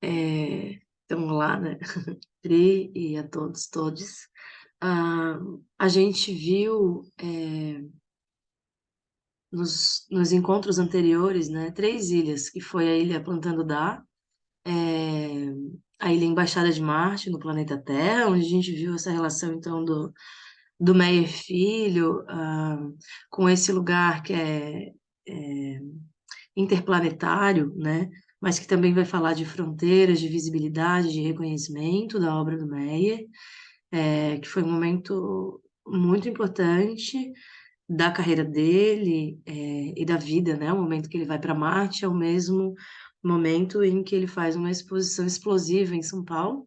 Então, olá, né? Pri e a todos, todes. Ah, a gente viu nos encontros anteriores, né, três ilhas, que foi a Ilha Plantando Dá, é, a Ilha Embaixada de Marte, no planeta Terra, onde a gente viu essa relação, então, do Meyer Filho, com esse lugar que é interplanetário, né? Mas que também vai falar de fronteiras, de visibilidade, de reconhecimento da obra do Meyer, que foi um momento muito importante da carreira dele, e da vida, né? O momento que ele vai para Marte é o mesmo momento em que ele faz uma exposição explosiva em São Paulo,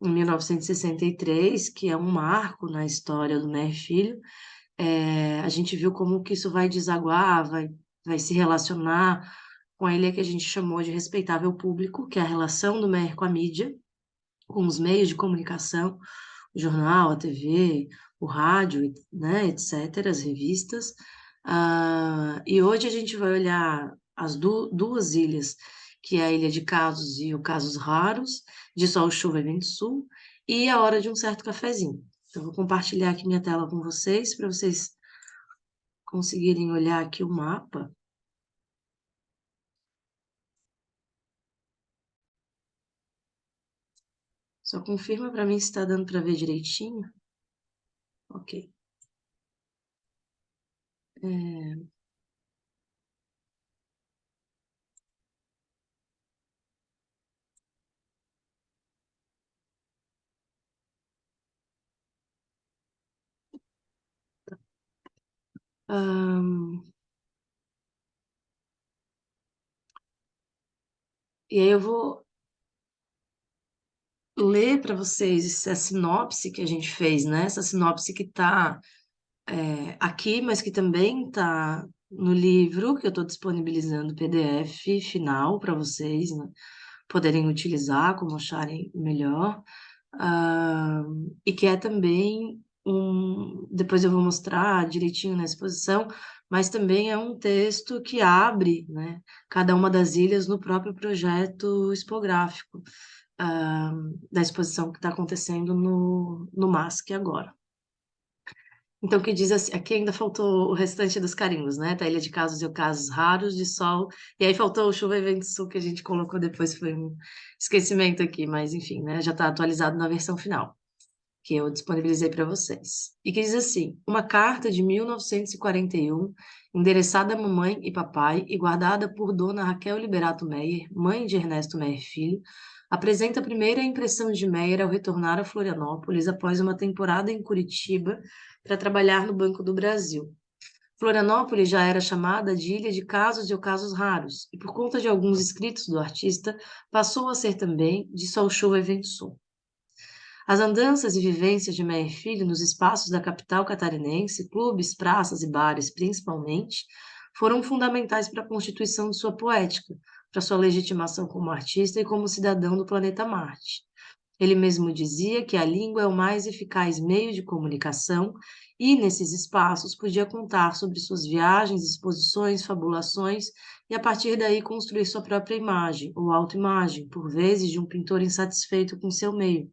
em 1963, que é um marco na história do Meyer Filho. A gente viu como que isso vai desaguar, vai se relacionar com a ilha que a gente chamou de respeitável público, que é a relação do MER com a mídia, com os meios de comunicação, o jornal, a TV, o rádio, né, etc., as revistas. E hoje a gente vai olhar as duas ilhas, que é a Ilha de Casos e o Casos Raros, de Sol, Chuva e Vento Sul, e a Hora de um Certo Cafezinho. Então, vou compartilhar aqui minha tela com vocês, para vocês conseguirem olhar aqui o mapa. Só confirma para mim se está dando para ver direitinho. Ok. É, ahn, e aí eu vou ler para vocês essa sinopse que a gente fez, né? Essa sinopse que está aqui, mas que também está no livro que eu estou disponibilizando PDF final para vocês, né, poderem utilizar como acharem melhor. E que é também depois eu vou mostrar direitinho na exposição, mas também é um texto que abre, né, cada uma das ilhas no próprio projeto expográfico, da exposição que está acontecendo no MASP agora. Então, que diz assim, aqui ainda faltou o restante dos carimbos, né? Tá Ilha de Casos e o Casos Raros, de Sol, e aí faltou o Chuva e Vento Sul, que a gente colocou depois, foi um esquecimento aqui, mas enfim, né? Já está atualizado na versão final, que eu disponibilizei para vocês. E que diz assim, uma carta de 1941, endereçada à mamãe e papai e guardada por Dona Raquel Liberato Meyer, mãe de Ernesto Meyer Filho, apresenta a primeira impressão de Meyer ao retornar a Florianópolis após uma temporada em Curitiba para trabalhar no Banco do Brasil. Florianópolis já era chamada de Ilha de Casos e Ocasos Raros, e por conta de alguns escritos do artista, passou a ser também de Sol, Chuva e Vento Sul. As andanças e vivências de Meyer Filho nos espaços da capital catarinense, clubes, praças e bares principalmente, foram fundamentais para a constituição de sua poética, para sua legitimação como artista e como cidadão do planeta Marte. Ele mesmo dizia que a língua é o mais eficaz meio de comunicação e, nesses espaços, podia contar sobre suas viagens, exposições, fabulações e, a partir daí, construir sua própria imagem, ou autoimagem, por vezes de um pintor insatisfeito com seu meio.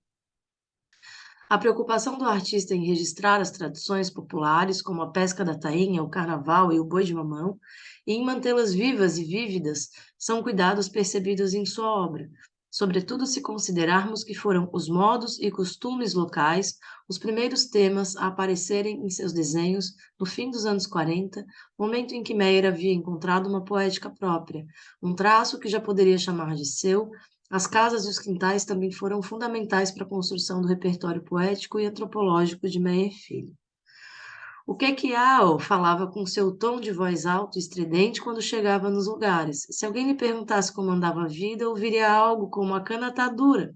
A preocupação do artista em registrar as tradições populares, como a pesca da tainha, o carnaval e o boi de mamão, e em mantê-las vivas e vívidas, são cuidados percebidos em sua obra, sobretudo se considerarmos que foram os modos e costumes locais os primeiros temas a aparecerem em seus desenhos no fim dos anos 40, momento em que Meyer havia encontrado uma poética própria, um traço que já poderia chamar de seu. As casas e os quintais também foram fundamentais para a construção do repertório poético e antropológico de Meyer Filho. O que que Al falava com seu tom de voz alto e estridente quando chegava nos lugares? Se alguém lhe perguntasse como andava a vida, ouviria algo como a cana tá dura.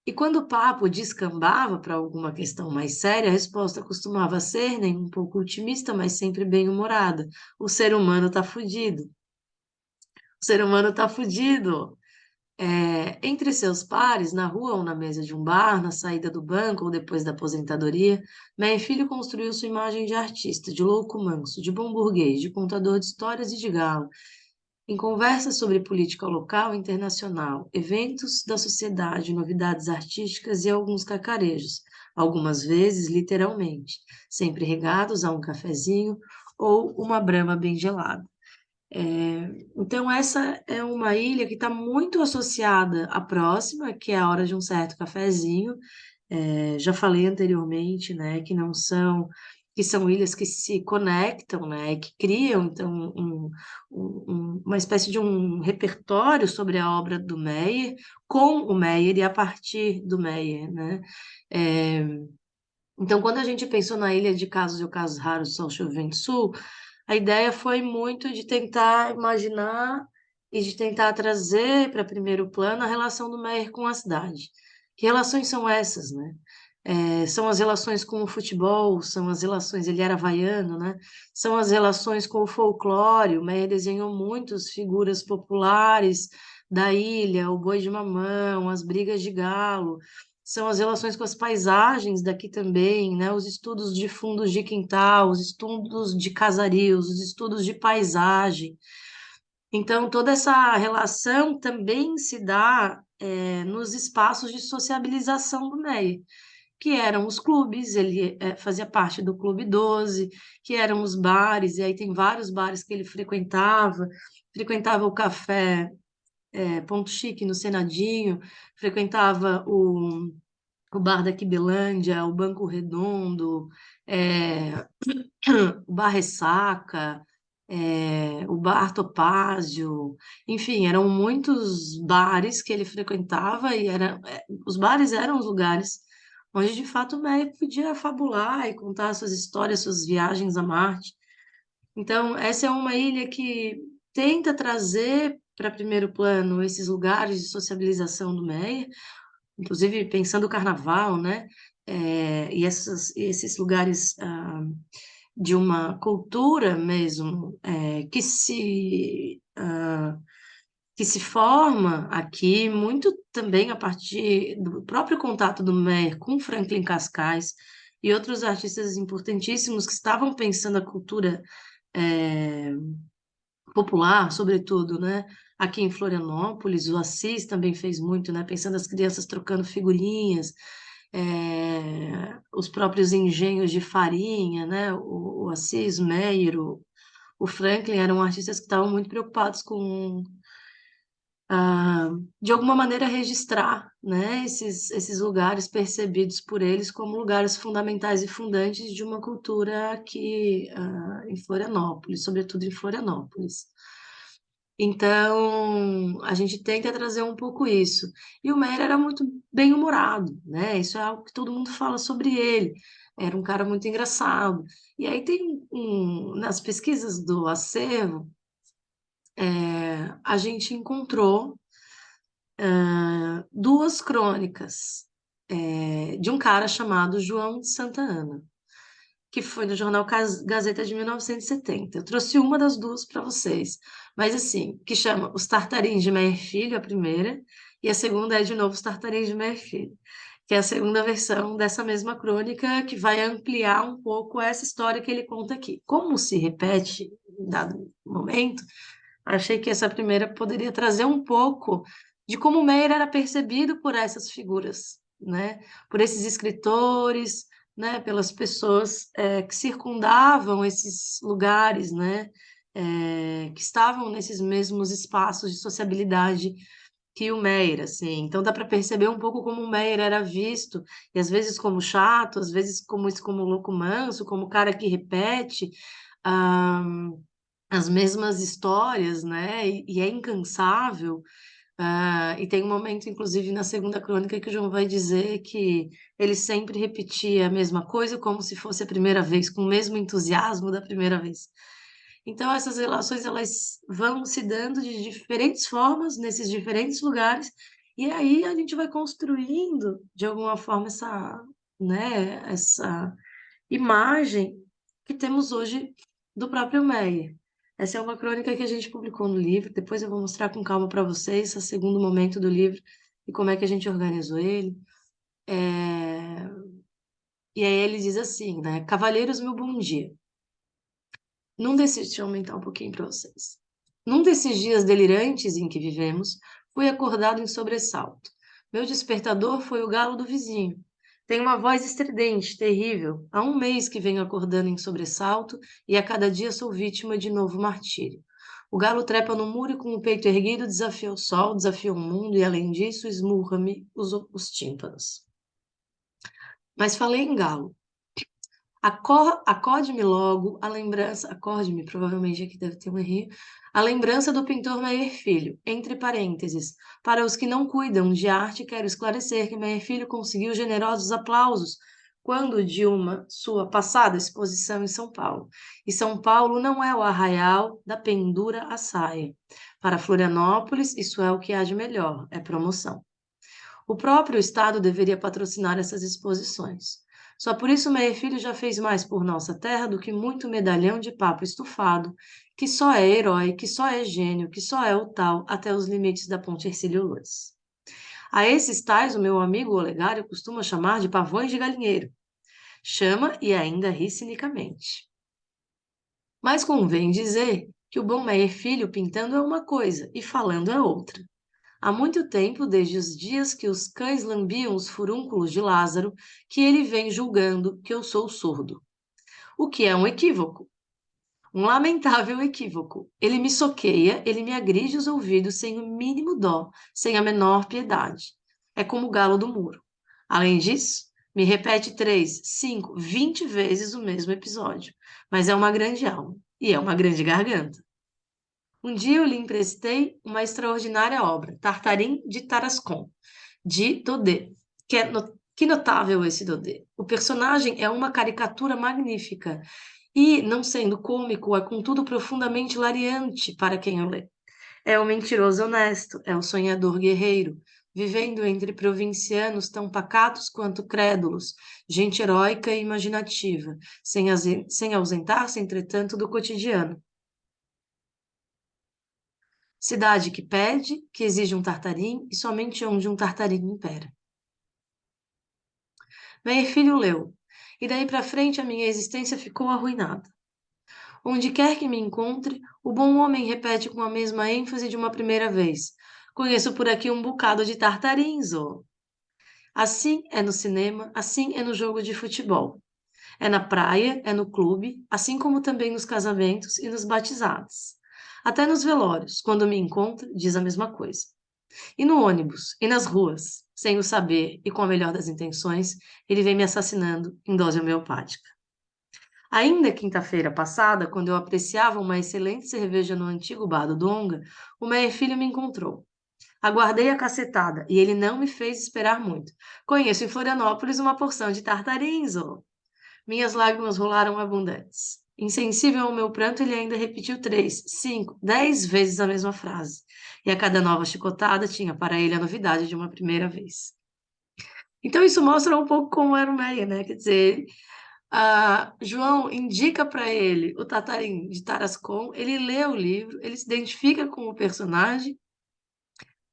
E quando o papo descambava para alguma questão mais séria, a resposta costumava ser nem um pouco otimista, mas sempre bem-humorada. O ser humano tá fudido. O ser humano tá fudido. Entre seus pares, na rua ou na mesa de um bar, na saída do banco ou depois da aposentadoria, Meia Filho construiu sua imagem de artista, de louco manso, de bom burguês, de contador de histórias e de galo. em conversas sobre política local e internacional, eventos da sociedade, novidades artísticas e alguns cacarejos, algumas vezes literalmente, sempre regados a um cafezinho ou uma brama bem gelada. Então, essa é uma ilha que está muito associada à próxima, que é a hora de um certo cafezinho. Já falei anteriormente, né, que são ilhas que se conectam, né, que criam, então, uma espécie de um repertório sobre a obra do Meyer, com o Meyer e a partir do Meyer, né. É, então, quando a gente pensou na Ilha de Casos e Ocasos Raros do São João Vento Sul, a ideia foi muito de tentar imaginar e de tentar trazer para primeiro plano a relação do Meyer com a cidade. Que relações são essas, né? São as relações com o futebol, são as relações, ele era havaiano, né? São as relações com o folclore, o Meyer desenhou muitas figuras populares da ilha, o boi de mamão, as brigas de galo, são as relações com as paisagens daqui também, né? Os estudos de fundos de quintal, os estudos de casarios, os estudos de paisagem. Então, toda essa relação também se dá nos espaços de sociabilização do MEI, que eram os clubes, ele fazia parte do Clube 12, que eram os bares, e aí tem vários bares que ele frequentava o café Ponto Chique no Senadinho, frequentava o Bar da Quibelândia, o Banco Redondo, é, o Bar Ressaca, o Bar Topázio, enfim, eram muitos bares que ele frequentava e os bares eram os lugares onde de fato o médico podia fabular e contar suas histórias, suas viagens a Marte. Então, essa é uma ilha que tenta trazer para primeiro plano esses lugares de sociabilização do Meia, inclusive pensando o carnaval, né? Esses lugares de uma cultura mesmo que se forma aqui, muito também a partir do próprio contato do Meyer com Franklin Cascais e outros artistas importantíssimos que estavam pensando a cultura é, popular, sobretudo, né? Aqui em Florianópolis, o Assis também fez muito, né? Pensando as crianças trocando figurinhas, os próprios engenhos de farinha, né? O Assis, o Meyer, o Franklin eram artistas que estavam muito preocupados com, de alguma maneira, registrar, né? Esses lugares percebidos por eles como lugares fundamentais e fundantes de uma cultura aqui, em Florianópolis, sobretudo em Florianópolis. Então, a gente tenta trazer um pouco isso. E o Meyer era muito bem-humorado, né? Isso é algo que todo mundo fala sobre ele. Era um cara muito engraçado. E aí nas pesquisas do acervo, a gente encontrou duas crônicas, de um cara chamado João de Santa Ana, que foi no jornal Gazeta de 1970. Eu trouxe uma das duas para vocês, mas assim, que chama Os Tartarins de Meyer Filho, a primeira, e a segunda é de novo Os Tartarins de Meyer Filho, que é a segunda versão dessa mesma crônica, que vai ampliar um pouco essa história que ele conta aqui. Como se repete em dado momento, achei que essa primeira poderia trazer um pouco de como Meyer era percebido por essas figuras, né? Por esses escritores, né? Pelas pessoas que circundavam esses lugares, né? Que estavam nesses mesmos espaços de sociabilidade que o Meyer, assim. Então dá para perceber um pouco como o Meyer era visto, e às vezes como chato, às vezes como louco manso, como o cara que repete. ah, as mesmas histórias, né? E é incansável. E tem um momento, inclusive, na segunda crônica, que o João vai dizer que ele sempre repetia a mesma coisa, como se fosse a primeira vez, com o mesmo entusiasmo da primeira vez. Então, essas relações elas vão se dando de diferentes formas, nesses diferentes lugares, e aí a gente vai construindo, de alguma forma, essa imagem que temos hoje do próprio Meyer. Essa é uma crônica que a gente publicou no livro, depois eu vou mostrar com calma para vocês, esse segundo momento do livro e como é que a gente organizou ele. É, E aí ele diz assim, né? Cavalheiros, meu bom dia. Não deixe de aumentar um pouquinho para vocês. Num desses dias delirantes em que vivemos, fui acordado em sobressalto. Meu despertador foi o galo do vizinho. Tem uma voz estridente, terrível. Há um mês que venho acordando em sobressalto e a cada dia sou vítima de novo martírio. O galo trepa no muro e com o peito erguido desafia o sol, desafia o mundo e, além disso, esmurra-me os tímpanos. Mas falei em galo. Acorde-me logo a lembrança, acorde-me, provavelmente aqui deve ter um erro, a lembrança do pintor Meyer Filho, entre parênteses. Para os que não cuidam de arte, quero esclarecer que Meyer Filho conseguiu generosos aplausos quando de uma sua passada exposição em São Paulo. E São Paulo não é o arraial da pendura à saia. Para Florianópolis, isso é o que há de melhor, é promoção. O próprio Estado deveria patrocinar essas exposições. Só por isso Meia Filho já fez mais por nossa terra do que muito medalhão de papo estufado, que só é herói, que só é gênio, que só é o tal, até os limites da Ponte Hercílio Luz. A esses tais o meu amigo Olegário costuma chamar de pavões de galinheiro. Chama e ainda ri cinicamente. Mas convém dizer que o bom Meyer Filho pintando é uma coisa e falando é outra. Há muito tempo, desde os dias que os cães lambiam os furúnculos de Lázaro, que ele vem julgando que eu sou surdo. O que é um equívoco, um lamentável equívoco. Ele me soqueia, ele me agride os ouvidos sem o mínimo dó, sem a menor piedade. É como o galo do muro. Além disso, me repete 3, 5, 20 vezes o mesmo episódio. Mas é uma grande alma e é uma grande garganta. Um dia eu lhe emprestei uma extraordinária obra, Tartarim de Tarascon, de Daudet. Que notável esse Daudet. O personagem é uma caricatura magnífica e, não sendo cômico, é contudo profundamente hilariante para quem o lê. É o mentiroso honesto, é o sonhador guerreiro, vivendo entre provincianos tão pacatos quanto crédulos, gente heróica e imaginativa, sem ausentar-se, entretanto, do cotidiano. Cidade que pede, que exige um tartarim e somente onde um tartarim impera. Meia filho leu, e daí para frente a minha existência ficou arruinada. Onde quer que me encontre, o bom homem repete com a mesma ênfase de uma primeira vez. Conheço por aqui um bocado de tartarins, ô. Assim é no cinema, assim é no jogo de futebol. É na praia, é no clube, assim como também nos casamentos e nos batizados. Até nos velórios, quando me encontra, diz a mesma coisa. E no ônibus, e nas ruas, sem o saber e com a melhor das intenções, ele vem me assassinando em dose homeopática. Ainda quinta-feira passada, quando eu apreciava uma excelente cerveja no antigo bar do Donga, o Meia Filho me encontrou. Aguardei a cacetada e ele não me fez esperar muito. Conheço em Florianópolis uma porção de tartarins, ô. Minhas lágrimas rolaram abundantes. Insensível ao meu pranto, ele ainda repetiu 3, 5, 10 vezes a mesma frase. E a cada nova chicotada tinha para ele a novidade de uma primeira vez. Então, isso mostra um pouco como era o Meia, né? Quer dizer, João indica para ele o Tatarim de Tarascon, ele lê o livro, ele se identifica com o personagem,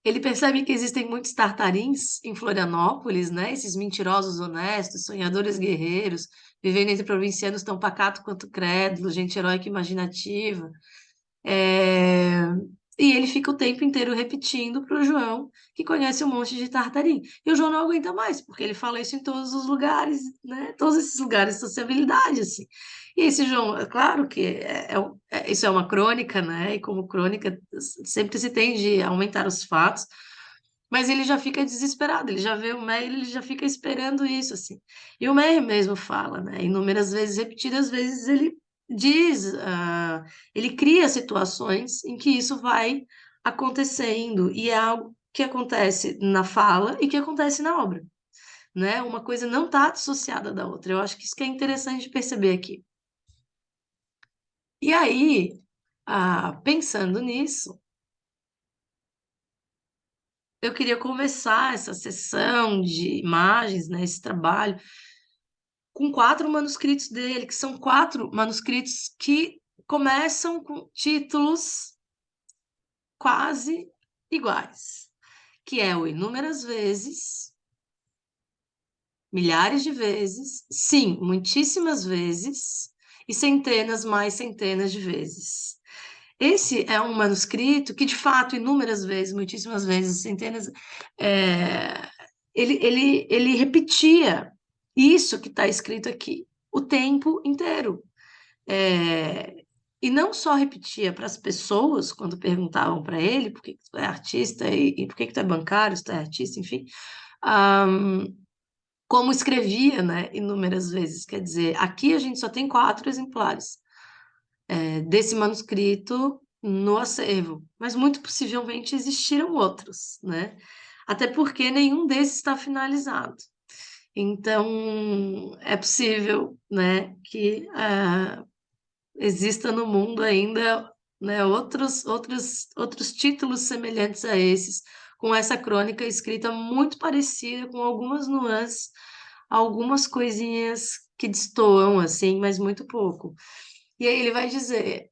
ele percebe que existem muitos tartarins em Florianópolis, né? Esses mentirosos honestos, sonhadores guerreiros, vivendo entre provincianos tão pacato quanto crédulos, gente heróica e imaginativa. É, E ele fica o tempo inteiro repetindo para o João, que conhece um monte de tartarim. E o João não aguenta mais, porque ele fala isso em todos os lugares, né? Todos esses lugares de sociabilidade, assim. E esse João, é claro que isso é uma crônica, né? E como crônica sempre se tende a aumentar os fatos, mas ele já fica desesperado, ele já vê o Meyer, ele já fica esperando isso, assim. E o Meyer mesmo fala, né? Inúmeras vezes, repetidas vezes, ele diz, ele cria situações em que isso vai acontecendo, e é algo que acontece na fala e que acontece na obra, né? Uma coisa não está dissociada da outra. Eu acho que isso que é interessante de perceber aqui. E aí, pensando nisso, eu queria começar essa sessão de imagens, né, esse trabalho, com 4 manuscritos dele, que são 4 manuscritos que começam com títulos quase iguais, que é o Inúmeras Vezes, Milhares de Vezes, sim, muitíssimas vezes, e centenas mais centenas de vezes. Esse é um manuscrito que, de fato, inúmeras vezes, muitíssimas vezes, centenas, é, ele repetia isso que está escrito aqui o tempo inteiro. É, e não só repetia para as pessoas, quando perguntavam para ele por que que tu é artista e por que que tu é bancário, se tu é artista, enfim, como escrevia, né, inúmeras vezes. Quer dizer, aqui a gente só tem 4 exemplares desse manuscrito no acervo, mas muito possivelmente existiram outros, né? Até porque nenhum desses está finalizado. Então, é possível, né, que exista no mundo ainda, né, outros títulos semelhantes a esses, com essa crônica escrita muito parecida, com algumas nuances, algumas coisinhas que destoam, assim, mas muito pouco. E aí ele vai dizer,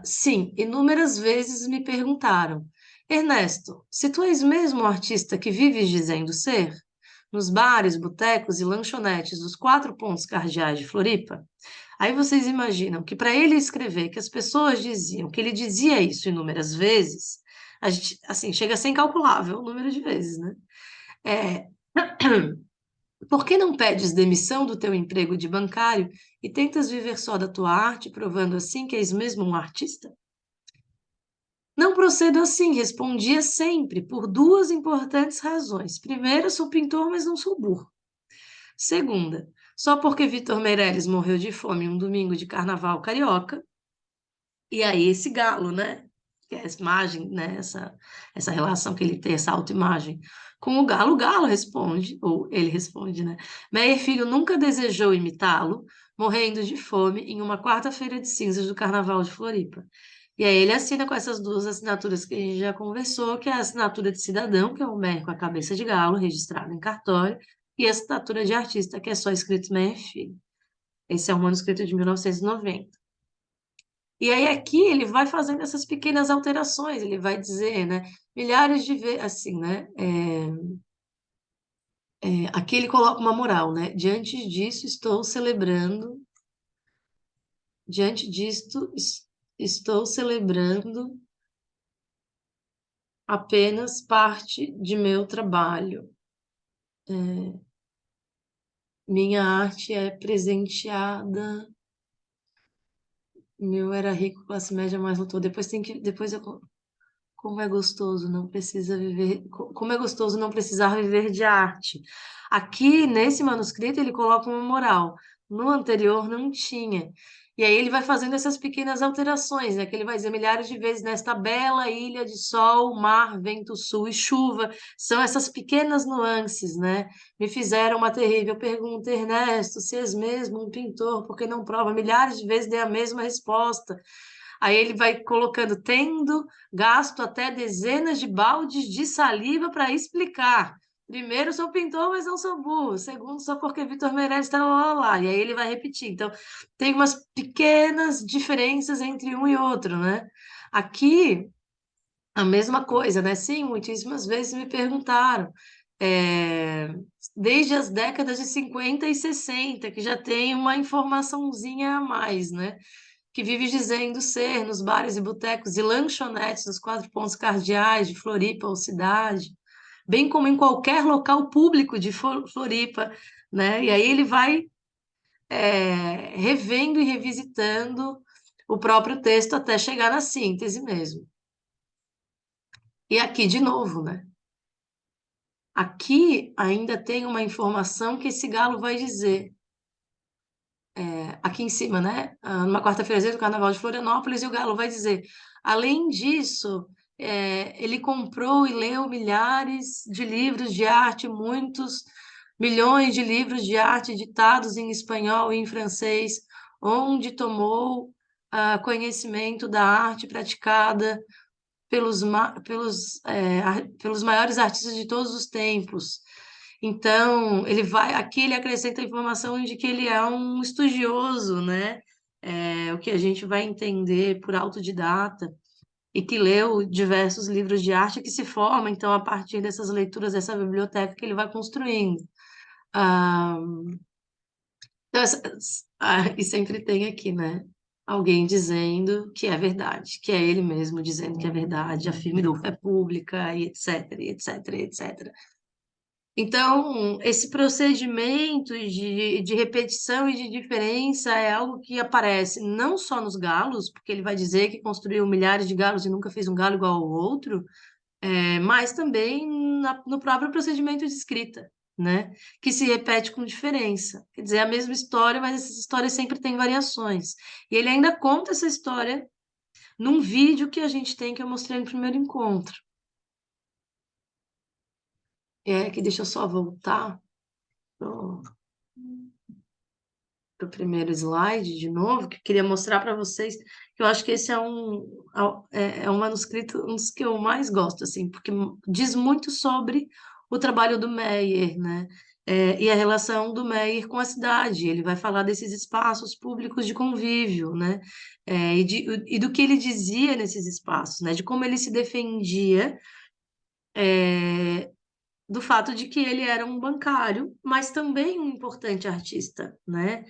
sim, inúmeras vezes me perguntaram, Ernesto, se tu és mesmo o artista que vives dizendo ser, nos bares, botecos e lanchonetes dos 4 pontos cardeais de Floripa, aí vocês imaginam que para ele escrever que as pessoas diziam que ele dizia isso inúmeras vezes, a gente, assim, chega a ser incalculável o número de vezes, né? É, por que não pedes demissão do teu emprego de bancário e tentas viver só da tua arte, provando assim que és mesmo um artista? Não procedo assim, respondia sempre, por 2 importantes razões. Primeira, sou pintor, mas não sou burro. Segunda, só porque Vitor Meirelles morreu de fome um domingo de carnaval carioca, e aí esse galo, né? Que é essa imagem, né? Essa relação que ele tem, essa autoimagem. Com o Galo responde, ou ele responde, né? Meyer Filho nunca desejou imitá-lo, morrendo de fome em uma quarta-feira de cinzas do Carnaval de Floripa. E aí ele assina com essas 2 assinaturas que a gente já conversou, que é a assinatura de cidadão, que é o Meyer com a cabeça de galo, registrado em cartório, e a assinatura de artista, que é só escrito Meyer Filho. Esse é um manuscrito de 1990. E aí aqui ele vai fazendo essas pequenas alterações, ele vai dizer, né, milhares de vezes, assim, né, aqui ele coloca uma moral, né, diante disto, estou celebrando apenas parte de meu trabalho. Minha arte é presenteada, meu era rico, classe média mais lutou. Depois eu como é gostoso não precisa viver, como é gostoso não precisar viver de arte. Aqui, nesse manuscrito, ele coloca uma moral. No anterior não tinha. E aí ele vai fazendo essas pequenas alterações, né? Que ele vai dizer milhares de vezes nesta bela ilha de sol, mar, vento sul e chuva. São essas pequenas nuances, né? Me fizeram uma terrível pergunta, Ernesto, se és mesmo um pintor, por que não prova? Milhares de vezes dei a mesma resposta. Aí ele vai colocando, tendo gasto até dezenas de baldes de saliva para explicar. Primeiro, sou pintor, mas não sou burro. Segundo, só porque Vitor Meirelles está lá, lá, lá. E aí ele vai repetir. Então, tem umas pequenas diferenças entre um e outro, né? Aqui, a mesma coisa, né? Sim, muitíssimas vezes me perguntaram. é, Desde as décadas de 50 e 60, que já tem uma informaçãozinha a mais, né? Que vive dizendo ser nos bares e botecos e lanchonetes dos 4 pontos cardeais de Floripa ou cidade, bem como em qualquer local público de Floripa, né? E aí ele vai revendo e revisitando o próprio texto até chegar na síntese mesmo. E aqui de novo, né? Aqui ainda tem uma informação que esse galo vai dizer. Aqui em cima, né? Numa quarta-feira do Carnaval de Florianópolis, e o Galo vai dizer: além disso, ele comprou e leu milhares de livros de arte, muitos milhões de livros de arte ditados em espanhol e em francês, onde tomou conhecimento da arte praticada pelos maiores artistas de todos os tempos. Então, aqui ele acrescenta a informação de que ele é um estudioso, né? O que a gente vai entender por autodidata, e que leu diversos livros de arte que se forma, então, a partir dessas leituras, dessa biblioteca que ele vai construindo. Ah, então, e sempre tem aqui, né? alguém dizendo que é verdade, que é ele mesmo dizendo que é verdade, a firme do fé pública, e etc, e etc, e etc. Então, esse procedimento de repetição e de diferença é algo que aparece não só nos galos, porque ele vai dizer que construiu milhares de galos e nunca fez um galo igual ao outro, mas também no próprio procedimento de escrita, né? Que se repete com diferença. Quer dizer, é a mesma história, mas essas histórias sempre têm variações. E ele ainda conta essa história num vídeo que a gente tem que eu mostrei no primeiro encontro. Que deixa eu só voltar para o primeiro slide de novo, que eu queria mostrar para vocês, que eu acho que esse é um manuscrito, um dos que eu mais gosto, assim, porque diz muito sobre o trabalho do Meyer, né? E a relação do Meyer com a cidade. Ele vai falar desses espaços públicos de convívio, né? E do que ele dizia nesses espaços, né? De como ele se defendia do fato de que ele era um bancário, mas também um importante artista, né?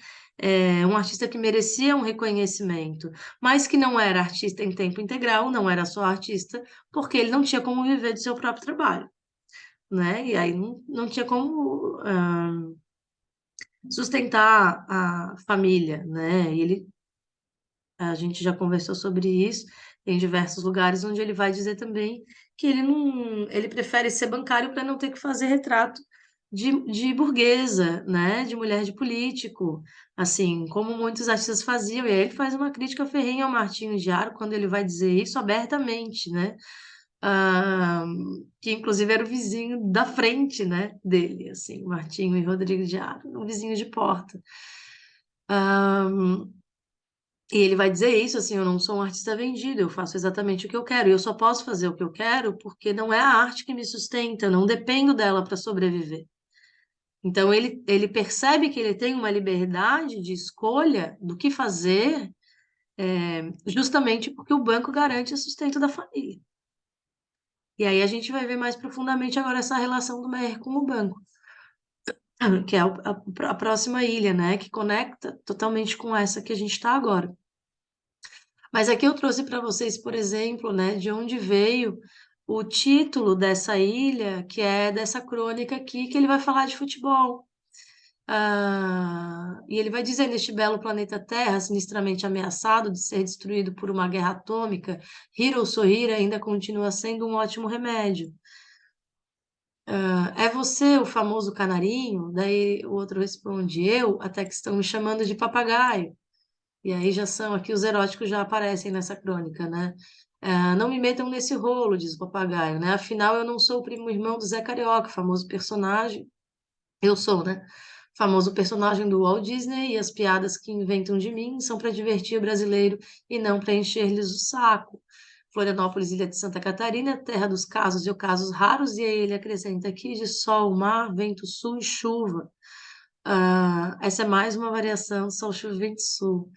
Um artista que merecia um reconhecimento, mas que não era artista em tempo integral, não era só artista, porque ele não tinha como viver do seu próprio trabalho, né? E aí não tinha como sustentar a família, né? A gente já conversou sobre isso em diversos lugares, onde ele vai dizer também que ele prefere ser bancário para não ter que fazer retrato de burguesa, né? De mulher de político, assim, como muitos artistas faziam. E aí ele faz uma crítica ferrenha ao Martinho de Aro quando ele vai dizer isso abertamente, né? Ah, que inclusive era o vizinho da frente, né, dele, assim, Martinho e Rodrigo de Aro, um vizinho de porta. E ele vai dizer isso, assim, eu não sou um artista vendido, eu faço exatamente o que eu quero. E eu só posso fazer o que eu quero porque não é a arte que me sustenta, eu não dependo dela para sobreviver. Então ele percebe que ele tem uma liberdade de escolha do que fazer, justamente porque o banco garante o sustento da família. E aí a gente vai ver mais profundamente agora essa relação do Meyer com o banco, que é a próxima ilha, né, que conecta totalmente com essa que a gente está agora. Mas aqui eu trouxe para vocês, por exemplo, né, de onde veio o título dessa ilha, que é dessa crônica aqui, que ele vai falar de futebol. E ele vai dizer: neste belo planeta Terra, sinistramente ameaçado de ser destruído por uma guerra atômica, rir ou sorrir ainda continua sendo um ótimo remédio. É você o famoso canarinho? Daí o outro responde: eu, até que estão me chamando de papagaio. E aí já são, aqui os eróticos já aparecem nessa crônica, né? Não me metam nesse rolo, diz o papagaio, né? Afinal, eu não sou o primo irmão do Zé Carioca, famoso personagem. Eu sou, né? Famoso personagem do Walt Disney, e as piadas que inventam de mim são para divertir o brasileiro e não para encher-lhes o saco. Florianópolis, Ilha de Santa Catarina, terra dos casos e ocasos raros, e aí ele acrescenta aqui de sol, mar, vento sul e chuva. Essa é mais uma variação do Sol, Chuva e Vento Sul.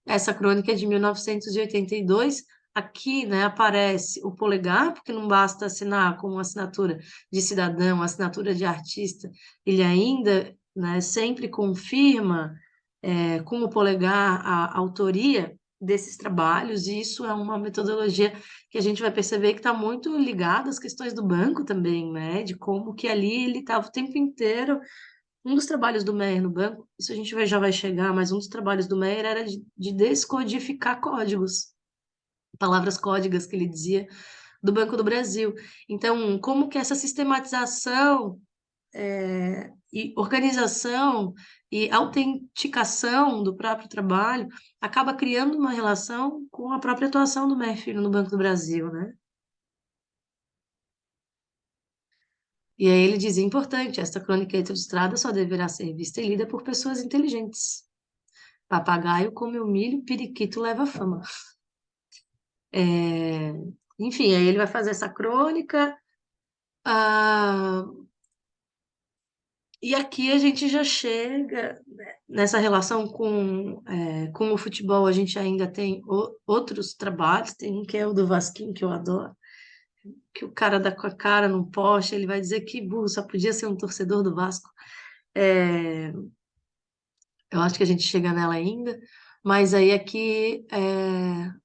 Essa crônica é de 1982. Aqui, né, aparece o polegar, porque não basta assinar como assinatura de cidadão, assinatura de artista, ele ainda, né, sempre confirma com o polegar a autoria desses trabalhos, e isso é uma metodologia que a gente vai perceber que está muito ligada às questões do banco também, né, de como que ali ele estava o tempo inteiro. Um dos trabalhos do Meyer no banco, isso a gente já vai chegar, mas um dos trabalhos do Meyer era de descodificar códigos, palavras códigas que ele dizia do Banco do Brasil. Então, como que essa sistematização e organização e autenticação do próprio trabalho acaba criando uma relação com a própria atuação do Meyer Filho no Banco do Brasil, né? E aí ele dizia, importante, esta crônica ilustrada só deverá ser vista e lida por pessoas inteligentes. Papagaio come o milho, periquito leva fama. É, Enfim, aí ele vai fazer essa crônica. ah, e aqui a gente já chega, né, nessa relação com o futebol. A gente ainda tem outros trabalhos. Tem um que é o do Vasquinho, que eu adoro, que o cara dá com a cara num poste. Ele vai dizer que burro, só podia ser um torcedor do Vasco. É, eu acho que a gente chega nela ainda. Mas aí aqui,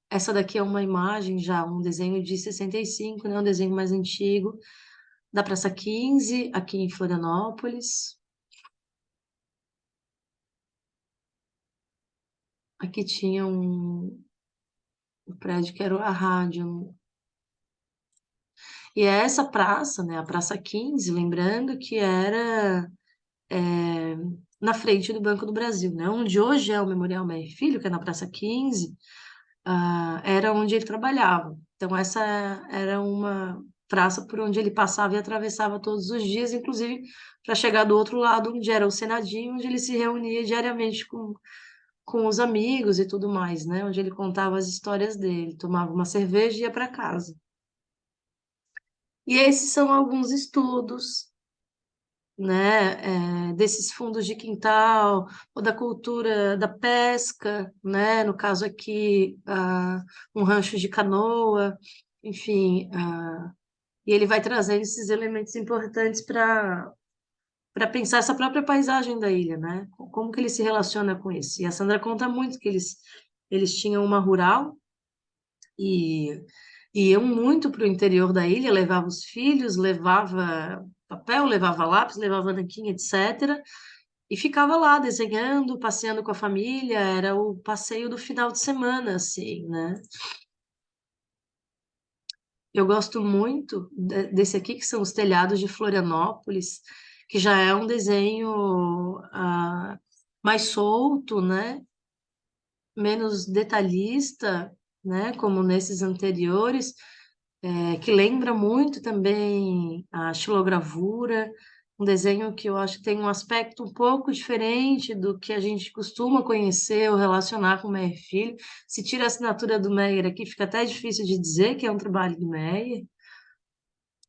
essa daqui é uma imagem já, um desenho de 65, né? Um desenho mais antigo, da Praça 15, aqui em Florianópolis. Aqui tinha um prédio que era a rádio. E é essa praça, né? A Praça 15, lembrando que era na frente do Banco do Brasil, né? Onde hoje é o Memorial Meir Filho, que é na Praça 15, era onde ele trabalhava. Então, essa era uma praça por onde ele passava e atravessava todos os dias, inclusive para chegar do outro lado, onde era o Senadinho, onde ele se reunia diariamente com os amigos e tudo mais, né? Onde ele contava as histórias dele, tomava uma cerveja e ia para casa. E esses são alguns estudos, né, desses fundos de quintal, ou da cultura da pesca, né, no caso aqui, um rancho de canoa, enfim, e ele vai trazendo esses elementos importantes para pensar essa própria paisagem da ilha, né, como que ele se relaciona com isso. E a Sandra conta muito que eles tinham uma rural e iam muito para o interior da ilha, levava os filhos, levava papel, levava lápis, levava nanquim, etc. E ficava lá desenhando, passeando com a família, era o passeio do final de semana, assim, né? Eu gosto muito desse aqui, que são os telhados de Florianópolis, que já é um desenho mais solto, né? Menos detalhista, né? Como nesses anteriores, que lembra muito também a xilogravura, um desenho que eu acho que tem um aspecto um pouco diferente do que a gente costuma conhecer ou relacionar com o Meyer Filho. Se tira a assinatura do Meyer aqui, fica até difícil de dizer que é um trabalho do Meyer,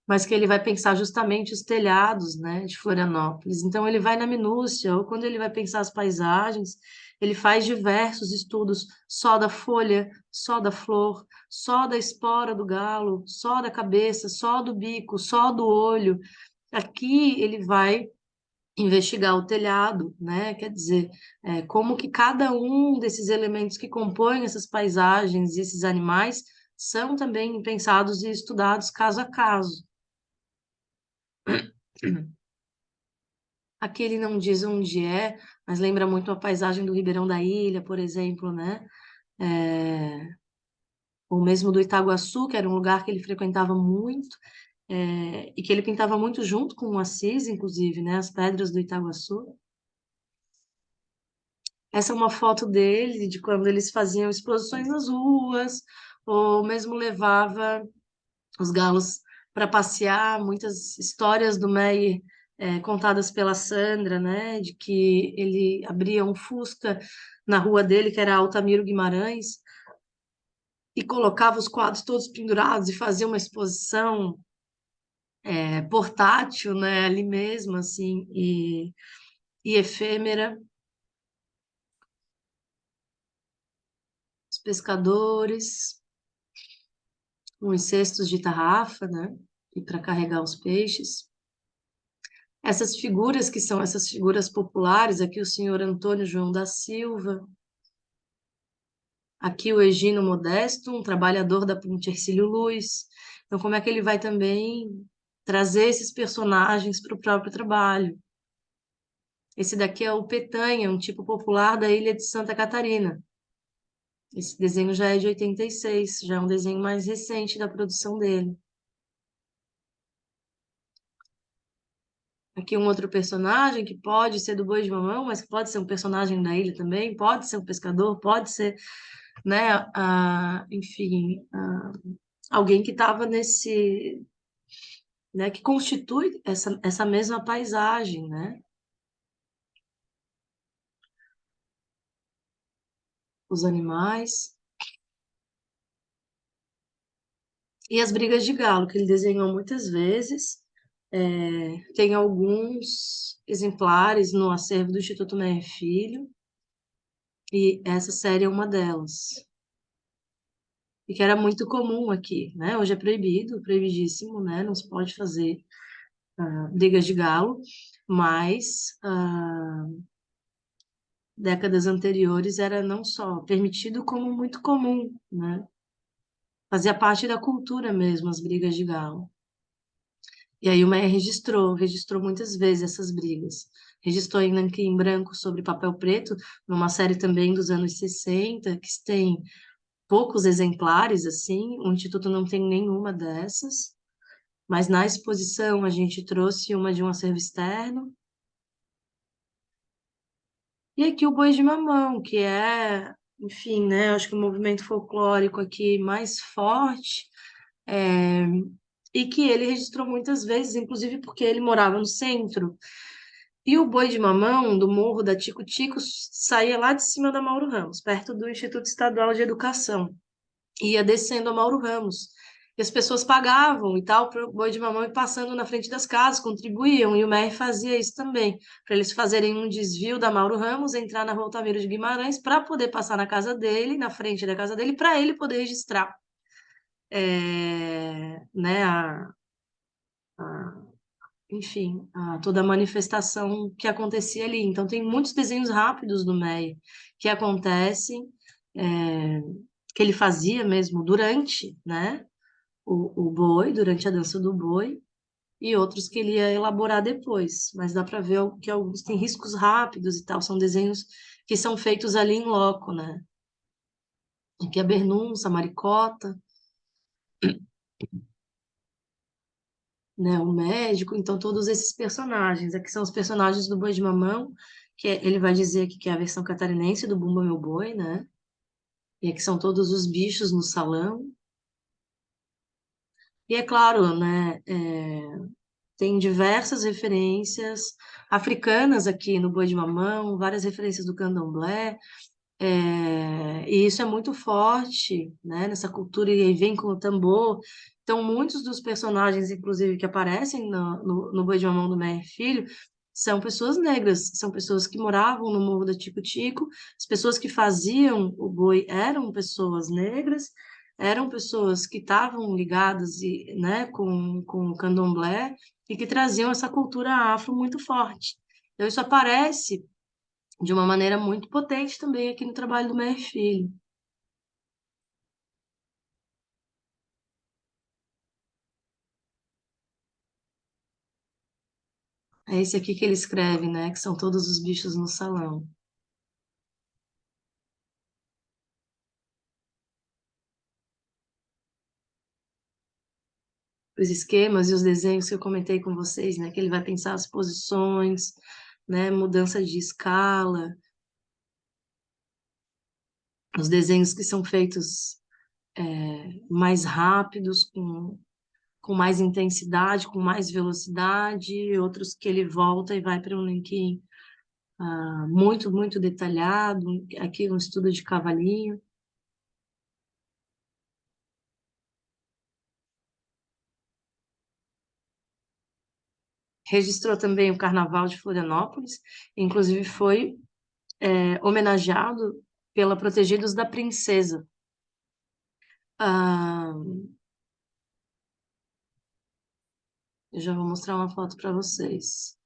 mas que ele vai pensar justamente os telhados, né, de Florianópolis. Então ele vai na minúcia, ou quando ele vai pensar as paisagens, ele faz diversos estudos só da folha, só da flor, só da espora do galo, só da cabeça, só do bico, só do olho. Aqui ele vai investigar o telhado, né? Quer dizer, como que cada um desses elementos que compõem essas paisagens e esses animais são também pensados e estudados caso a caso. Aqui ele não diz onde é, mas lembra muito a paisagem do Ribeirão da Ilha, por exemplo, né? É, ou mesmo do Itaguaçu, que era um lugar que ele frequentava muito, e que ele pintava muito junto com o Assis, inclusive, né? As pedras do Itaguaçu. Essa é uma foto dele, de quando eles faziam exposições nas ruas, ou mesmo levava os galos para passear, muitas histórias do Meyer contadas pela Sandra, né, de que ele abria um Fusca na rua dele, que era Altamiro Guimarães, e colocava os quadros todos pendurados e fazia uma exposição portátil, né, ali mesmo, assim, e efêmera. Os pescadores, uns cestos de tarrafa, né, e para carregar os peixes. Essas figuras que são essas figuras populares, aqui o senhor Antônio João da Silva, aqui o Egino Modesto, um trabalhador da Ponte Hercílio Luz. Então, como é que ele vai também trazer esses personagens para o próprio trabalho? Esse daqui é o Petanha, um tipo popular da ilha de Santa Catarina. Esse desenho já é de 86, já é um desenho mais recente da produção dele. Aqui um outro personagem que pode ser do Boi de Mamão, mas que pode ser um personagem da ilha também, pode ser um pescador, pode ser, né, enfim, alguém que estava nesse, né, que constitui essa mesma paisagem, né? Os animais e as brigas de galo, que ele desenhou muitas vezes. Tem alguns exemplares no acervo do Instituto Meyer Filho, e essa série é uma delas. E que era muito comum aqui, né? Hoje é proibido, proibidíssimo, né? Não se pode fazer brigas de galo, mas décadas anteriores era não só permitido, como muito comum, né? Fazia parte da cultura mesmo, as brigas de galo. E aí o Meyer registrou muitas vezes essas brigas. Registrou em Nanquim Branco sobre papel preto, numa série também dos anos 60, que tem poucos exemplares, assim, o Instituto não tem nenhuma dessas, mas na exposição a gente trouxe uma de um acervo externo, e aqui o Boi de Mamão, que é, enfim, né, acho que o movimento folclórico aqui mais forte, é, e que ele registrou muitas vezes, inclusive porque ele morava no centro. E o Boi de Mamão, do Morro da Tico Tico, saía lá de cima da Mauro Ramos, perto do Instituto Estadual de Educação. Ia descendo a Mauro Ramos. E as pessoas pagavam e tal para o Boi de Mamão ir passando na frente das casas, contribuíam. E o MER fazia isso também, para eles fazerem um desvio da Mauro Ramos, entrar na Rua Altamiro de Guimarães, para poder passar na casa dele, na frente da casa dele, para ele poder registrar né, a enfim, toda a manifestação que acontecia ali. Então, tem muitos desenhos rápidos do Meyer que acontecem, é, que ele fazia mesmo durante, né, o boi, durante a dança do boi, e outros que ele ia elaborar depois. Mas dá para ver que alguns têm riscos rápidos e tal, são desenhos que são feitos ali em loco, né? Aqui a Bernunça, a Maricota, né, o médico, então todos esses personagens. Aqui são os personagens do Boi de Mamão, ele vai dizer aqui que é a versão catarinense do Bumba Meu Boi, né? E aqui são todos os bichos no salão. E é claro, né, tem diversas referências africanas aqui no Boi de Mamão, várias referências do candomblé, e isso é muito forte, né, nessa cultura, e aí vem com o tambor. Então, muitos dos personagens, inclusive, que aparecem no Boi de Mamão do Meyer Filho, são pessoas negras, são pessoas que moravam no Morro da Tico Tico, as pessoas que faziam o boi eram pessoas negras, eram pessoas que estavam ligadas né, com o candomblé e que traziam essa cultura afro muito forte. Então, isso aparece de uma maneira muito potente também aqui no trabalho do Meyer Filho. É esse aqui que ele escreve, né? Que são todos os bichos no salão. Os esquemas e os desenhos que eu comentei com vocês, né? Que ele vai pensar as posições, né? Mudança de escala, os desenhos que são feitos mais rápidos, com mais intensidade, com mais velocidade, outros que ele volta e vai para um link muito, muito detalhado, aqui um estudo de cavalinho. Registrou também o Carnaval de Florianópolis, inclusive foi homenageado pela Protegidos da Princesa. Ah, eu já vou mostrar uma foto para vocês.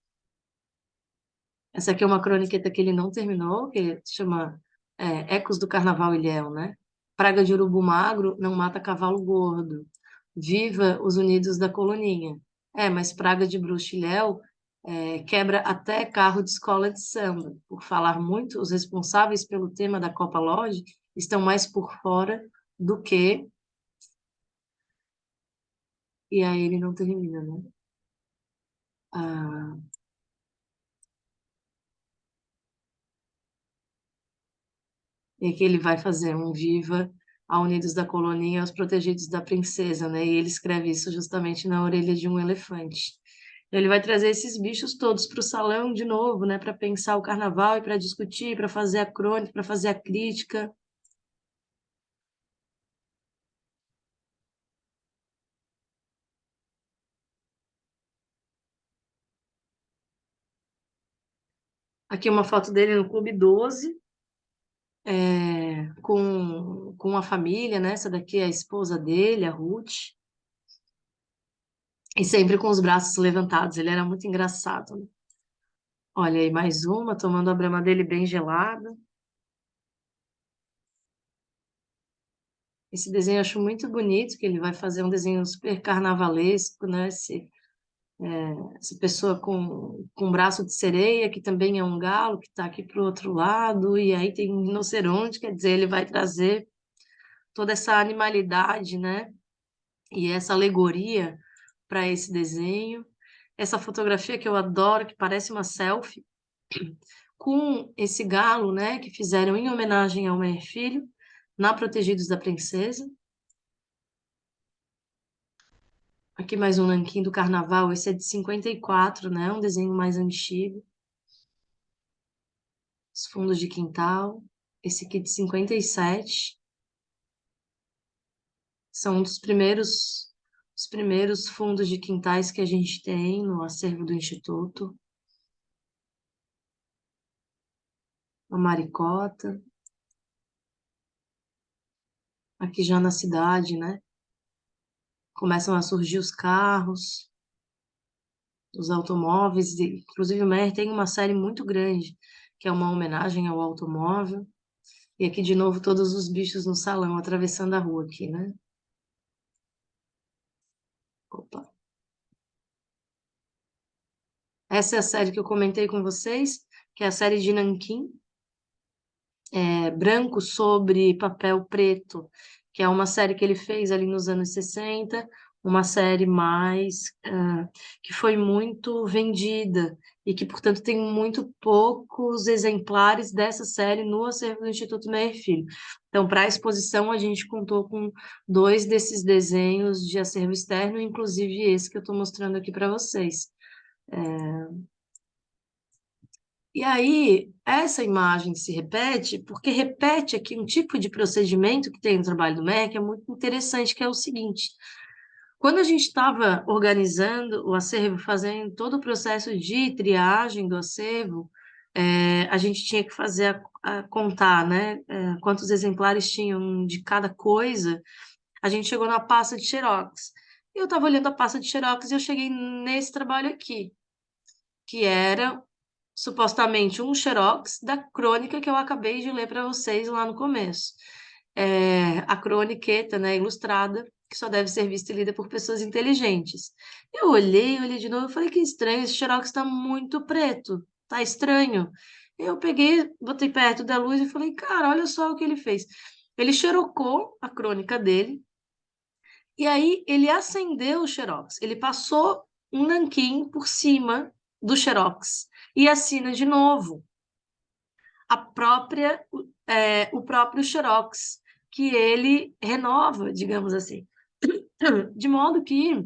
Essa aqui é uma croniqueta que ele não terminou, que se chama Ecos do Carnaval Ilhéu, né? Praga de urubu magro não mata cavalo gordo. Viva os unidos da coluninha. Mas praga de bruxo ilhéu quebra até carro de escola de samba. Por falar muito, os responsáveis pelo tema da Copa Lodge estão mais por fora do que... E aí ele não termina, né? Ah, e que ele vai fazer um Viva a Unidos da Colonia e aos Protegidos da Princesa, né? E ele escreve isso justamente na orelha de um elefante. Ele vai trazer esses bichos todos para o salão de novo, né? Para pensar o carnaval e para discutir, para fazer a crônica, para fazer a crítica. Aqui uma foto dele no Clube 12, com a família, né? Essa daqui é a esposa dele, a Ruth. E sempre com os braços levantados. Ele era muito engraçado, né? Olha aí, mais uma, tomando a brama dele bem gelada. Esse desenho eu acho muito bonito, que ele vai fazer um desenho super carnavalesco, né? Essa pessoa com um braço de sereia, que também é um galo, que está aqui para o outro lado, e aí tem um rinoceronte, quer dizer, ele vai trazer toda essa animalidade, né? E essa alegoria para esse desenho. Essa fotografia que eu adoro, que parece uma selfie, com esse galo, né, que fizeram em homenagem ao Meir Filho, na Protegidos da Princesa. Aqui mais um nanquim do Carnaval, esse é de 54, né, um desenho mais antigo. Os fundos de quintal. Esse aqui de 57. São um dos os primeiros fundos de quintais que a gente tem no acervo do Instituto. A maricota. Aqui já na cidade, né? Começam a surgir os carros, os automóveis. Inclusive, o Meyer tem uma série muito grande, que é uma homenagem ao automóvel. E aqui, de novo, todos os bichos no salão, atravessando a rua aqui, né? Opa. Essa é a série que eu comentei com vocês, que é a série de Nanquim, branco sobre papel preto, que é uma série que ele fez ali nos anos 60, uma série mais que foi muito vendida e que, portanto, tem muito poucos exemplares dessa série no acervo do Instituto Meyer Filho. Então, para a exposição, a gente contou com dois desses desenhos de acervo externo, inclusive esse que eu estou mostrando aqui para vocês. E aí, essa imagem se repete, porque repete aqui um tipo de procedimento que tem no trabalho do MEC, é muito interessante, que é o seguinte: quando a gente estava organizando o acervo, fazendo todo o processo de triagem do acervo, a gente tinha que fazer contar, né, quantos exemplares tinham de cada coisa. A gente chegou na pasta de Xerox. Eu estava olhando a pasta de Xerox e eu cheguei nesse trabalho aqui, que era supostamente um xerox da crônica que eu acabei de ler para vocês lá no começo. A croniqueta, né, ilustrada, que só deve ser vista e lida por pessoas inteligentes. Eu olhei de novo e falei que estranho, esse xerox está muito preto, tá estranho. Eu peguei, botei perto da luz e falei, cara, olha só o que ele fez. Ele xerocou a crônica dele, e aí ele acendeu o xerox. Ele passou um nanquim por cima do xerox e assina de novo o próprio xerox, que ele renova, digamos assim. De modo que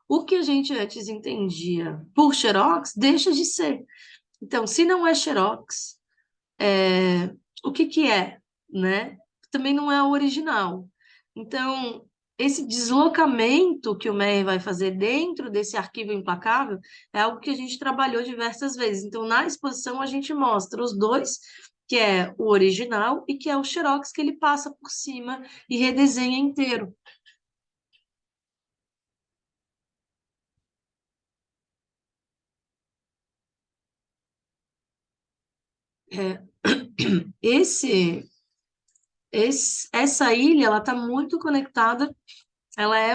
o que a gente antes entendia por xerox deixa de ser. Então, se não é xerox, o que que é, né? Também não é o original. Então, esse deslocamento que o Meyer vai fazer dentro desse arquivo implacável é algo que a gente trabalhou diversas vezes. Então, na exposição, a gente mostra os dois, que é o original e que é o Xerox, que ele passa por cima e redesenha inteiro. É, esse, essa ilha, ela está muito conectada. Ela é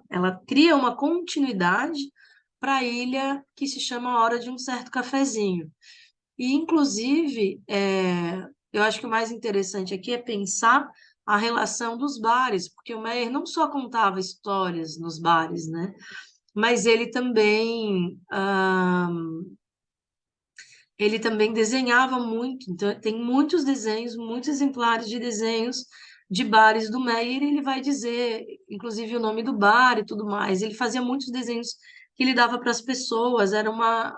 ela cria uma continuidade para a ilha que se chama A Hora de um Certo Cafezinho. E, inclusive, eu acho que o mais interessante aqui é pensar a relação dos bares, porque o Meyer não só contava histórias nos bares, né? Mas ele também desenhava muito. Então, tem muitos desenhos, muitos exemplares de desenhos de bares do Meyer, e ele vai dizer, inclusive, o nome do bar e tudo mais. Ele fazia muitos desenhos que ele dava para as pessoas, era uma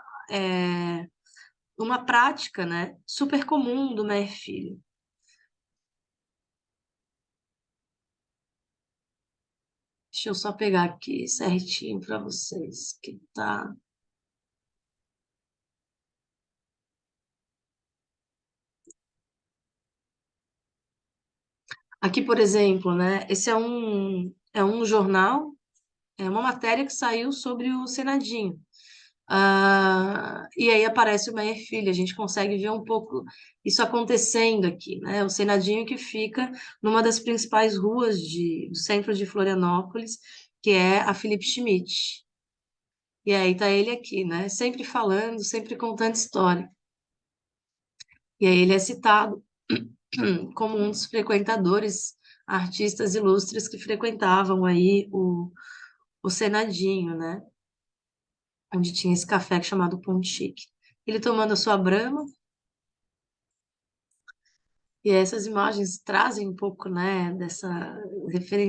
prática, né, super comum do Meyer Filho. Deixa eu só pegar aqui certinho para vocês, que tá. Aqui, por exemplo, né, esse é um jornal, é uma matéria que saiu sobre o Senadinho. E aí aparece o Meyer Filho, a gente consegue ver um pouco isso acontecendo aqui, né? O Senadinho que fica numa das principais ruas do centro de Florianópolis, que é a Felipe Schmidt. E aí tá ele aqui, né? Sempre falando, sempre contando história. E aí ele é citado como um dos frequentadores, artistas ilustres que frequentavam aí o Senadinho, né? Onde tinha esse café chamado Ponto Chique. Ele tomando a sua Brahma, e essas imagens trazem um pouco, né,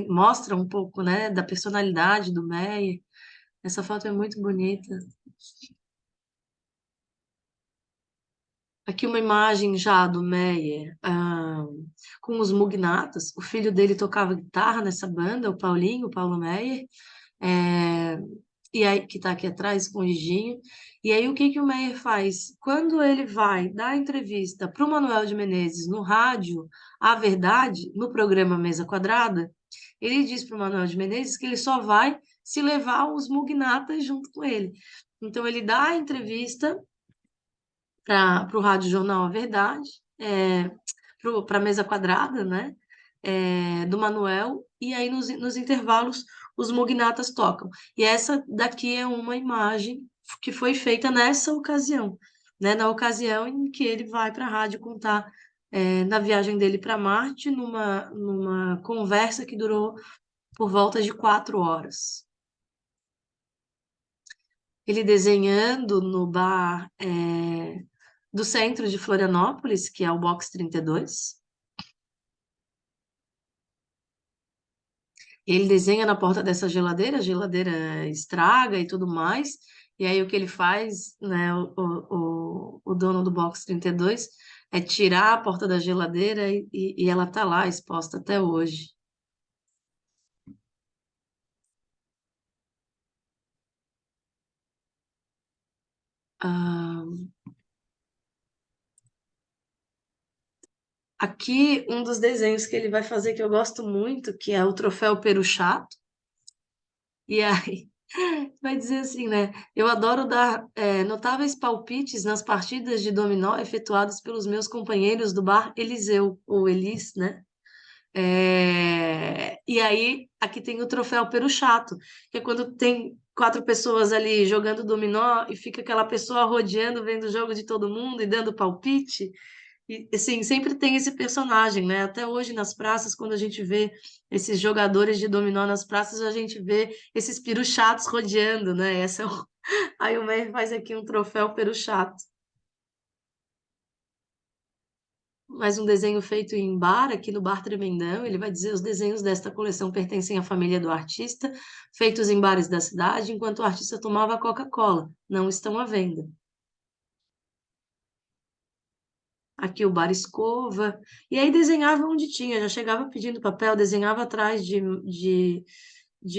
mostram um pouco, né, da personalidade do Meyer. Essa foto é muito bonita. Aqui uma imagem já do Meyer, com os Mugnatas. O filho dele tocava guitarra nessa banda, o Paulinho, o Paulo Meyer. É, e aí, que está aqui atrás, escondidinho. E aí, o que que o Meyer faz? Quando ele vai dar entrevista para o Manuel de Menezes no rádio, A Verdade, no programa Mesa Quadrada, ele diz para o Manuel de Menezes que ele só vai se levar os Mugnatas junto com ele. Então, ele dá a entrevista para o Rádio Jornal A Verdade, para a Mesa Quadrada, né? Do Manuel, e aí nos intervalos os Mugnatas tocam. E essa daqui é uma imagem que foi feita nessa ocasião, né? Na ocasião em que ele vai para a rádio contar na viagem dele para Marte, numa conversa que durou por volta de 4 horas. Ele desenhando no bar do centro de Florianópolis, que é o Box 32. Ele desenha na porta dessa geladeira, a geladeira estraga e tudo mais. E aí o que ele faz, né, o dono do Box 32, é tirar a porta da geladeira e ela tá lá exposta até hoje. Ah, aqui um dos desenhos que ele vai fazer que eu gosto muito, que é o troféu Peru Chato. E aí vai dizer assim, né? Eu adoro dar notáveis palpites nas partidas de dominó efetuadas pelos meus companheiros do bar Eliseu, ou Elis, né? E aí, aqui tem o troféu Peru Chato, que é quando tem 4 pessoas ali jogando dominó e fica aquela pessoa rodeando, vendo o jogo de todo mundo e dando palpite. E, assim, sempre tem esse personagem, né? Até hoje nas praças, quando a gente vê esses jogadores de dominó nas praças, a gente vê esses peru chatos rodeando, né? Aí o Meir faz aqui um troféu peru chato. Mais um desenho feito em bar, aqui no Bar Tremendão. Ele vai dizer: os desenhos desta coleção pertencem à família do artista, feitos em bares da cidade, enquanto o artista tomava Coca-Cola. Não estão à venda. Aqui o Bar Escova. E aí desenhava onde tinha, já chegava pedindo papel, desenhava atrás de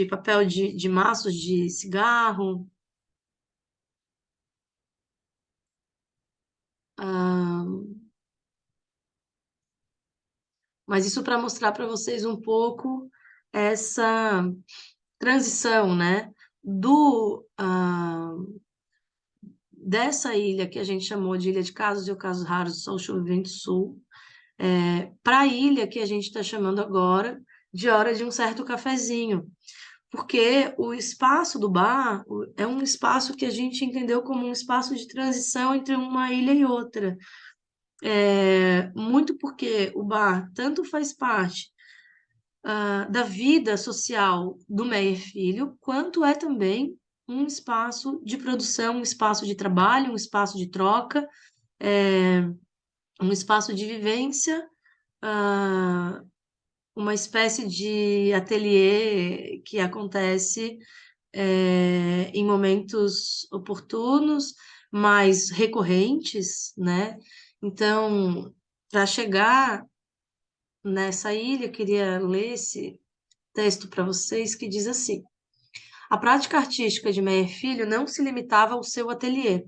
papel de maços de cigarro. ah, mas isso para mostrar para vocês um pouco essa transição, né? Dessa ilha que a gente chamou de Ilha de Casos e Ocasos Raros do Sol, Chuva e Vento Sul, para a ilha que a gente está chamando agora de Hora de um Certo Cafezinho. Porque o espaço do bar é um espaço que a gente entendeu como um espaço de transição entre uma ilha e outra. Muito porque o bar tanto faz parte da vida social do Meyer Filho, quanto é também um espaço de produção, um espaço de trabalho, um espaço de troca, é, um espaço de vivência, ah, uma espécie de ateliê que acontece em momentos oportunos, mais recorrentes, né? Então, para chegar nessa ilha, eu queria ler esse texto para vocês que diz assim: a prática artística de Meyer Filho não se limitava ao seu ateliê.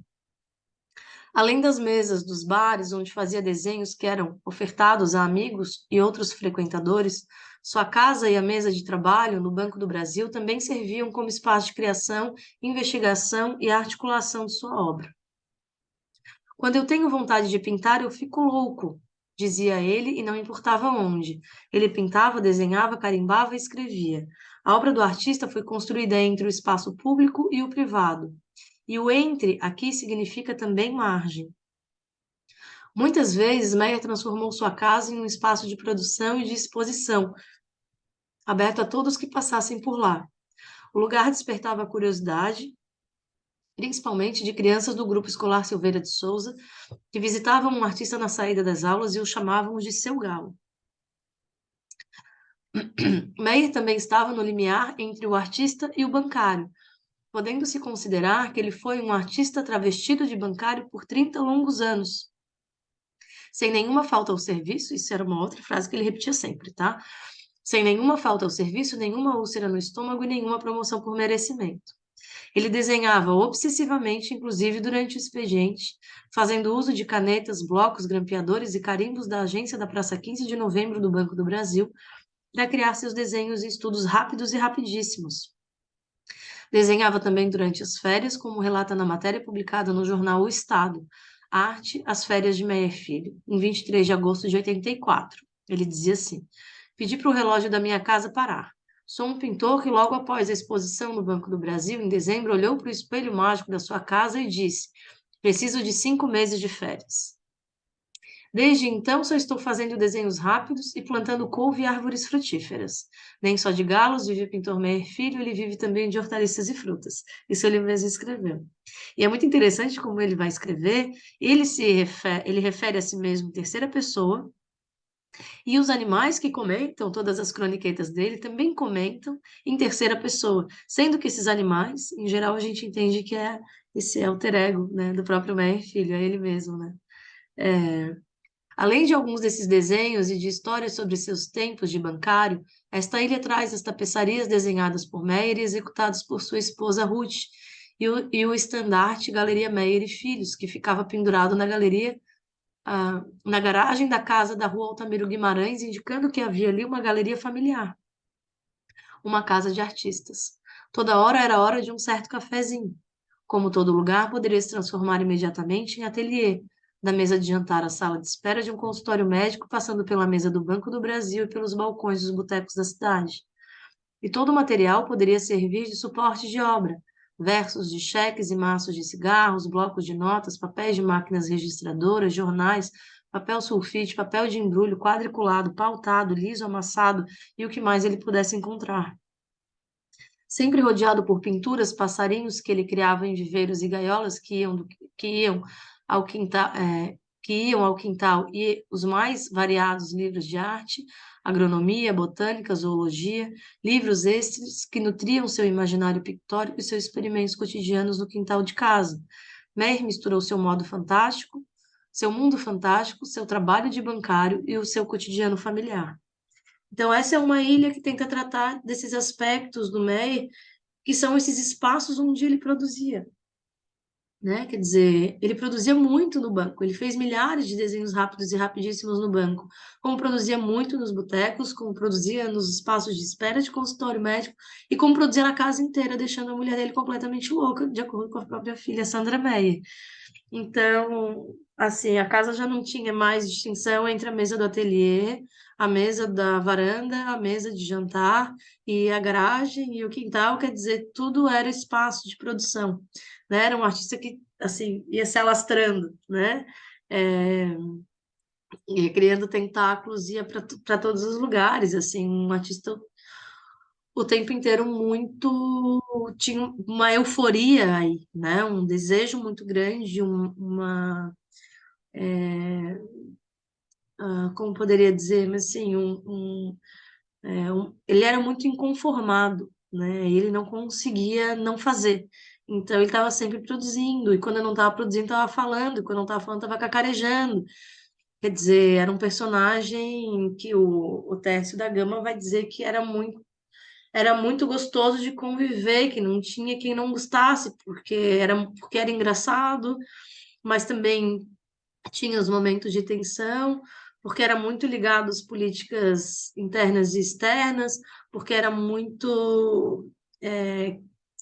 Além das mesas dos bares onde fazia desenhos que eram ofertados a amigos e outros frequentadores, Sua casa e a mesa de trabalho no Banco do Brasil também serviam como espaço de criação, investigação e articulação de sua obra. Quando eu tenho vontade de pintar, eu fico louco, dizia ele, e não importava onde. Ele pintava, desenhava, carimbava e escrevia. A obra do artista foi construída entre o espaço público e o privado. E o entre aqui significa também margem. Muitas vezes, Meyer transformou sua casa em um espaço de produção e de exposição, aberto a todos que passassem por lá. O lugar despertava a curiosidade, principalmente de crianças do grupo escolar Silveira de Souza, que visitavam um artista na saída das aulas e o chamavam de seu galo. Meyer também estava no limiar entre o artista e o bancário, podendo-se considerar que ele foi um artista travestido de bancário por 30 longos anos. Sem nenhuma falta ao serviço, isso era uma outra frase que ele repetia sempre, tá? Sem nenhuma falta ao serviço, nenhuma úlcera no estômago e nenhuma promoção por merecimento. Ele desenhava obsessivamente, inclusive durante o expediente, fazendo uso de canetas, blocos, grampeadores e carimbos da agência da Praça 15 de Novembro do Banco do Brasil, para criar seus desenhos e estudos rápidos e rapidíssimos. Desenhava também durante as férias, como relata na matéria publicada no jornal O Estado, Arte, as férias de Meyer Filho, em 23 de agosto de 84. Ele dizia assim: pedi para o relógio da minha casa parar. Sou um pintor que, logo após a exposição no Banco do Brasil, em dezembro, olhou para o espelho mágico da sua casa e disse: preciso de 5 meses de férias. Desde então, só estou fazendo desenhos rápidos e plantando couve e árvores frutíferas. Nem só de galos vive o pintor Meyer Filho, ele vive também de hortaliças e frutas. Isso ele mesmo escreveu. E é muito interessante como ele vai escrever, ele refere a si mesmo em terceira pessoa, e os animais que comentam, todas as croniquetas dele, também comentam em terceira pessoa, sendo que esses animais, em geral, a gente entende que é esse alter ego, né, do próprio Meyer Filho, é ele mesmo, né? Além de alguns desses desenhos e de histórias sobre seus tempos de bancário, esta ilha traz as tapeçarias desenhadas por Meyer e executadas por sua esposa Ruth, e o estandarte Galeria Meyer e Filhos, que ficava pendurado na galeria, na garagem da casa da rua Altamiro Guimarães, indicando que havia ali uma galeria familiar, uma casa de artistas. Toda hora era hora de um certo cafezinho. Como todo lugar, poderia se transformar imediatamente em ateliê, da mesa de jantar à sala de espera de um consultório médico, passando pela mesa do Banco do Brasil e pelos balcões dos botecos da cidade. E todo o material poderia servir de suporte de obra, versos de cheques e maços de cigarros, blocos de notas, papéis de máquinas registradoras, jornais, papel sulfite, papel de embrulho, quadriculado, pautado, liso, amassado e o que mais ele pudesse encontrar. Sempre rodeado por pinturas, passarinhos que ele criava em viveiros e gaiolas que iam ao quintal, e os mais variados livros de arte, agronomia, botânica, zoologia, livros extras que nutriam seu imaginário pictórico e seus experimentos cotidianos no quintal de casa. Meyer misturou seu mundo fantástico, seu trabalho de bancário e o seu cotidiano familiar. Então, essa é uma ilha que tenta tratar desses aspectos do Meyer, que são esses espaços onde ele produzia, né? Quer dizer, ele produzia muito no banco, ele fez milhares de desenhos rápidos e rapidíssimos no banco, como produzia muito nos botecos, como produzia nos espaços de espera de consultório médico e como produzia na casa inteira, deixando a mulher dele completamente louca, de acordo com a própria filha Sandra Meyer. Então, assim, a casa já não tinha mais distinção entre a mesa do ateliê, a mesa da varanda, a mesa de jantar e a garagem e o quintal, quer dizer, tudo era espaço de produção, né? Era um artista que, assim, ia se alastrando, né? É, ia criando tentáculos, ia para todos os lugares, assim, um artista o tempo inteiro muito tinha uma euforia aí, né? Um desejo muito grande, como poderia dizer, mas assim, ele era muito inconformado, né? Ele não conseguia não fazer. Então ele estava sempre produzindo, e quando eu não estava produzindo, estava falando, e quando eu não estava falando, estava cacarejando. Quer dizer, era um personagem que o Tércio da Gama vai dizer que era muito gostoso de conviver, que não tinha quem não gostasse, porque era engraçado, mas também tinha os momentos de tensão, porque era muito ligado às políticas internas e externas, porque era muito,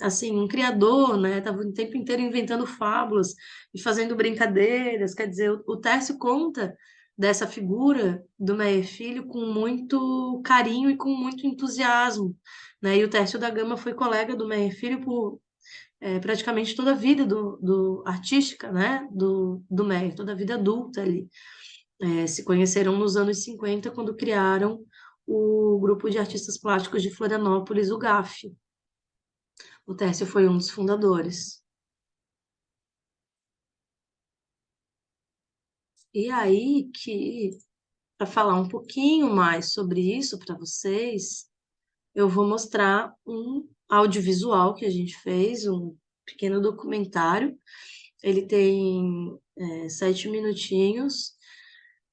assim, um criador, né? Estava o tempo inteiro inventando fábulas e fazendo brincadeiras. Quer dizer, o Tércio conta dessa figura do Meyer Filho com muito carinho e com muito entusiasmo, né? E o Tércio da Gama foi colega do Meyer Filho por praticamente toda a vida do artística, né? Do Meyer, toda a vida adulta ali. Se conheceram nos anos 50, quando criaram o Grupo de Artistas Plásticos de Florianópolis, o GAF. O Tércio foi um dos fundadores. E aí que, para falar um pouquinho mais sobre isso para vocês, eu vou mostrar um audiovisual que a gente fez, um pequeno documentário. Ele tem 7 minutinhos.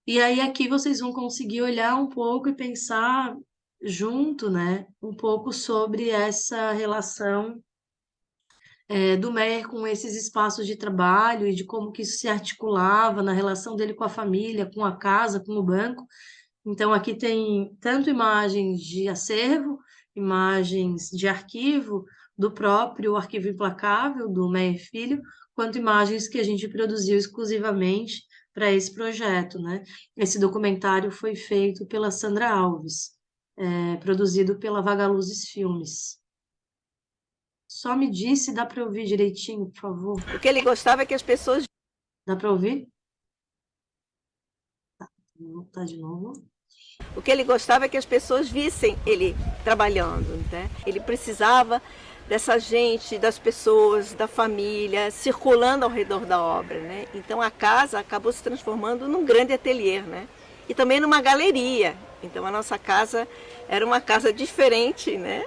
E aí aqui vocês vão conseguir olhar um pouco e pensar junto, né, um pouco sobre essa relação do Meyer com esses espaços de trabalho e de como que isso se articulava na relação dele com a família, com a casa, com o banco. Então, aqui tem tanto imagens de acervo, imagens de arquivo do próprio Arquivo Implacável, do Meyer Filho, quanto imagens que a gente produziu exclusivamente para esse projeto, né? Esse documentário foi feito pela Sandra Alves, produzido pela Vagaluzes Filmes. Só me diz se dá para ouvir direitinho, por favor. O que ele gostava é que as pessoas... Dá para ouvir? Tá, vou botar de novo. O que ele gostava é que as pessoas vissem ele trabalhando, né? Ele precisava dessa gente, das pessoas, da família, circulando ao redor da obra, né? Então a casa acabou se transformando num grande ateliê, né? E também numa galeria. Então a nossa casa era uma casa diferente, né?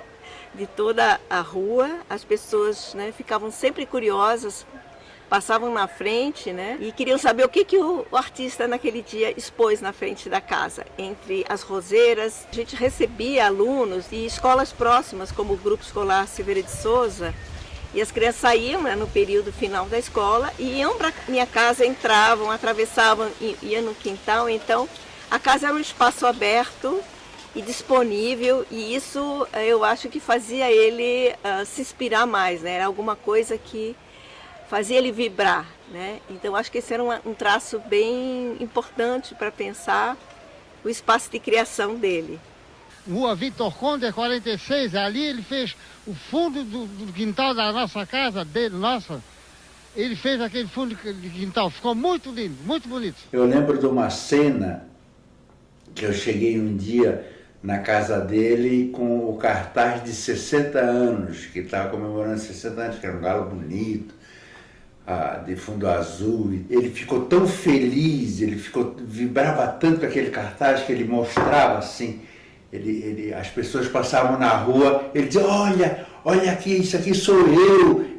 De toda a rua, as pessoas, né, ficavam sempre curiosas, passavam na frente, né, e queriam saber o que o artista naquele dia expôs na frente da casa. Entre as roseiras, a gente recebia alunos de escolas próximas, como o Grupo Escolar Silveira de Souza, e as crianças saíam, né, no período final da escola e iam para minha casa, entravam, atravessavam, iam no quintal. Então a casa era um espaço aberto e disponível, e isso eu acho que fazia ele se inspirar mais, né? Era alguma coisa que fazia ele vibrar, né? Então acho que esse era um traço bem importante para pensar o espaço de criação dele. Rua Vitor Conde, 46, ali ele fez o fundo do quintal da nossa casa, dele, nossa. Ele fez aquele fundo de quintal, ficou muito lindo, muito bonito. Eu lembro de uma cena que eu cheguei um dia na casa dele com o cartaz de 60 anos, que estava comemorando 60 anos, que era um galo bonito, de fundo azul. Ele ficou tão feliz, vibrava tanto com aquele cartaz que ele mostrava assim, as pessoas passavam na rua, ele dizia, olha aqui, isso aqui sou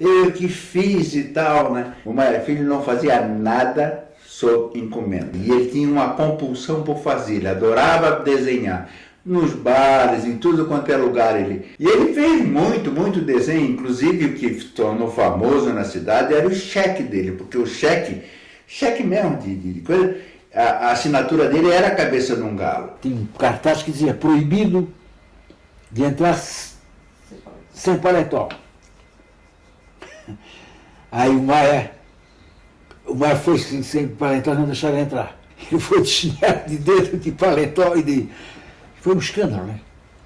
eu que fiz e tal, né? O Meyer Filho não fazia nada sob encomenda, e ele tinha uma compulsão por fazer, ele adorava desenhar, nos bares, em tudo quanto é lugar. E ele fez muito desenho, inclusive o que tornou famoso na cidade era o cheque dele, porque o cheque mesmo de coisa, a assinatura dele era a cabeça de um galo. Tinha um cartaz que dizia proibido de entrar sem paletó. Aí o Maia foi sem paletó, não deixaram entrar. Ele foi de chinelo, de dedo, de paletó e de... Foi um escândalo, né?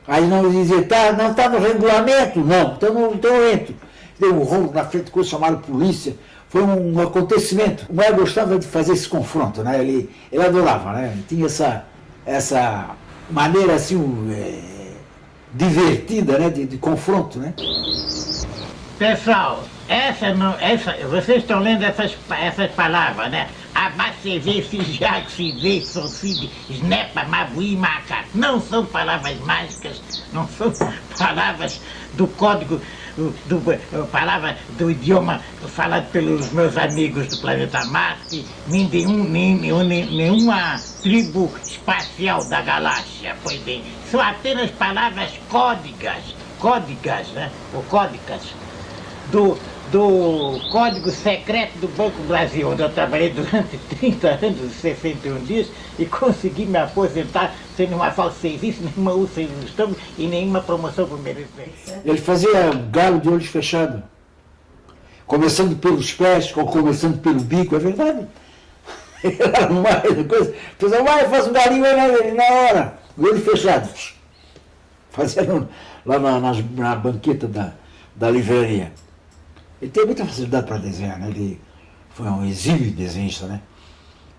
Aí não dizia, não está no regulamento, não, então eu entro. Deu um rolo na frente, coisa chamada polícia. Foi um acontecimento. O Maia gostava de fazer esse confronto, né? Ele adorava, né? Ele tinha essa maneira assim, divertida, né? De confronto, né? Pessoal, vocês estão lendo essas palavras, né? Abacevê, Fijac, Civê, Socide, Snepa, Mabuí, Macaco. Não são palavras mágicas, não são palavras do código, palavra do idioma falado pelos meus amigos do planeta Marte, nem nenhuma tribo espacial da galáxia, pois bem. São apenas palavras códigas, né? Ou códicas do Código Secreto do Banco Brasil, onde eu trabalhei durante 30 anos, 61 dias, e consegui me aposentar sem nenhuma falseivice, nenhuma úlcera no estômago e nenhuma promoção por merecer. Ele fazia galo de olhos fechados. Começando pelos pés, ou começando pelo bico, é verdade. Era uma coisa. O pessoal vai, faz um galinho aí na hora, olhos fechados. Fazia lá na banqueta da livraria. Ele tem muita facilidade para desenhar, né? Ele foi um exímio desenhista, né?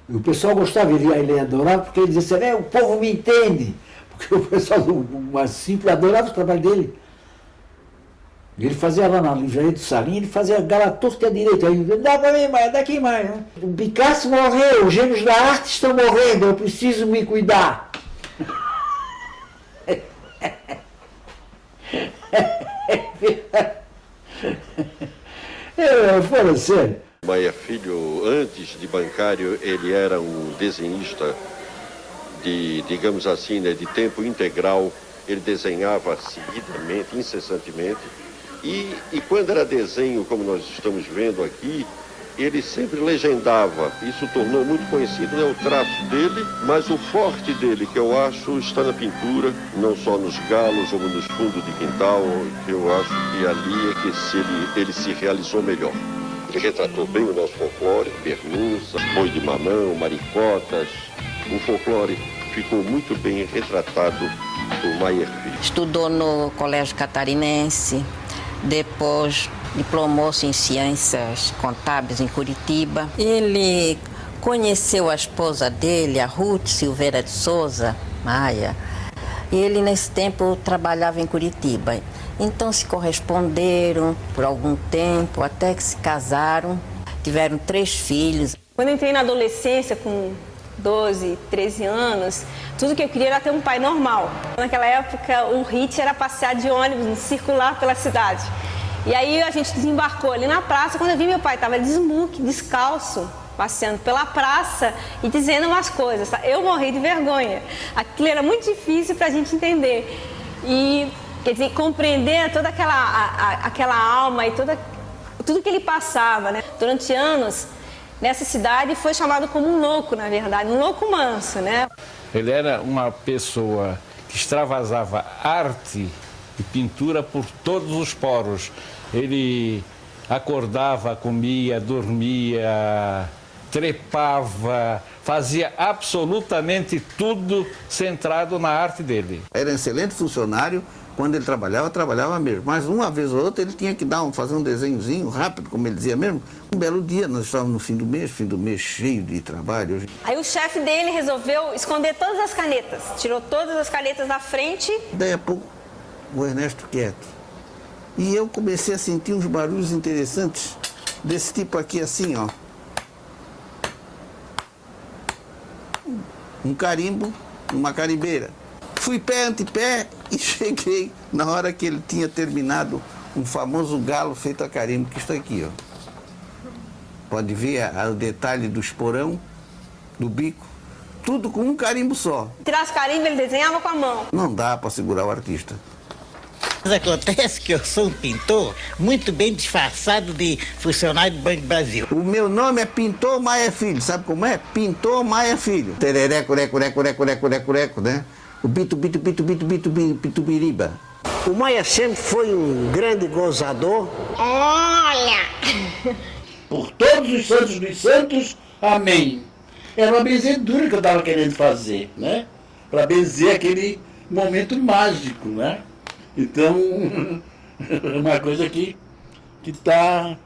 E o pessoal gostava, ele adorava, porque ele dizia assim, o povo me entende. Porque o pessoal mais simples adorava o trabalho dele. Ele fazia lá na livraria do Salim, ele fazia gala torta e à direita. Aí, dá para mim mais, daqui mais. Né? O Picasso morreu, os gênios da arte estão morrendo, eu preciso me cuidar. Fala sério. Maia Filho, antes de bancário, ele era um desenhista de, digamos assim, né, de tempo integral. Ele desenhava seguidamente, incessantemente. E quando era desenho, como nós estamos vendo aqui, ele sempre legendava. Isso tornou muito conhecido, né, o traço dele, mas o forte dele, que eu acho, está na pintura, não só nos galos, como nos fundos de quintal, que eu acho que ali é que ele se realizou melhor. Ele retratou bem o nosso folclore, pernuça, boi de mamão, maricotas. O folclore ficou muito bem retratado por Maia Filho. Estudou no Colégio Catarinense, depois diplomou-se em Ciências Contábeis em Curitiba. Ele conheceu a esposa dele, a Ruth Silveira de Souza Maia, e ele nesse tempo trabalhava em Curitiba. Então se corresponderam por algum tempo, até que se casaram, tiveram 3 filhos. Quando eu entrei na adolescência, com 12, 13 anos, tudo que eu queria era ter um pai normal. Naquela época, o hit era passear de ônibus, circular pela cidade. E aí a gente desembarcou ali na praça, quando eu vi meu pai estava de smoking, descalço, passeando pela praça e dizendo umas coisas. Eu morri de vergonha. Aquilo era muito difícil para a gente entender. E, quer dizer, compreender toda aquela alma e tudo que ele passava, né? Durante anos, nessa cidade, foi chamado como um louco, na verdade, um louco manso, né? Ele era uma pessoa que extravasava arte e pintura por todos os poros. Ele acordava, comia, dormia, trepava, fazia absolutamente tudo centrado na arte dele. Era um excelente funcionário. Quando ele trabalhava mesmo. Mas uma vez ou outra ele tinha que fazer um desenhozinho rápido, como ele dizia mesmo. Um belo dia, nós estávamos no fim do mês cheio de trabalho. Aí o chefe dele resolveu esconder todas as canetas. Tirou todas as canetas da frente. Daí a pouco, o Ernesto quieto. E eu comecei a sentir uns barulhos interessantes, desse tipo aqui assim, ó. Um carimbo, uma carimbeira. Fui pé ante pé e cheguei na hora que ele tinha terminado um famoso galo feito a carimbo, que está aqui, ó. Pode ver o detalhe do esporão, do bico, tudo com um carimbo só. Tirar os carimbos, ele desenhava com a mão. Não dá para segurar o artista. Mas acontece que eu sou um pintor muito bem disfarçado de funcionário do Banco do Brasil. O meu nome é Pintor Maia Filho, sabe como é? Pintor Maia Filho. Terereco, reco, reco, reco, reco, reco, reco, né? O bitubiriba. O Maia sempre foi um grande gozador. Olha! Por todos os santos dos santos, amém. Era uma benzedura que eu estava querendo fazer, né? Para benzer aquele momento mágico, né? Então, é uma coisa que está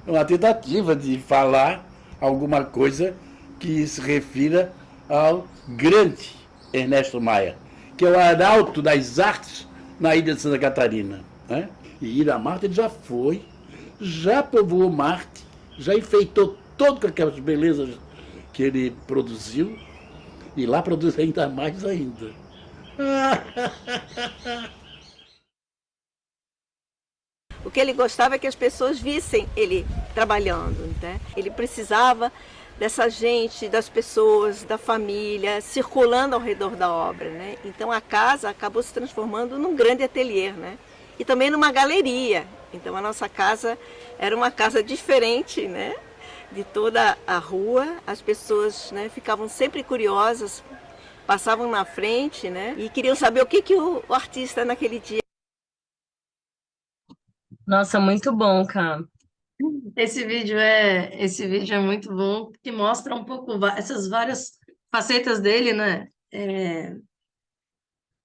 uma tentativa de falar alguma coisa que se refira ao grande Ernesto Maia, que é o arauto das artes na ilha de Santa Catarina, né? E Ilha Marte ele já povoou Marte, já enfeitou todas aquelas belezas que ele produziu, e lá produz ainda mais ainda. O que ele gostava é que as pessoas vissem ele trabalhando, né? Ele precisava dessa gente, das pessoas, da família, circulando ao redor da obra, né? Então a casa acabou se transformando num grande ateliê, né? E também numa galeria. Então a nossa casa era uma casa diferente, né? De toda a rua, as pessoas, né, ficavam sempre curiosas, passavam na frente, né? E queriam saber o que o artista naquele dia. Nossa, muito bom, cara. Esse vídeo é muito bom, que mostra um pouco essas várias facetas dele, né?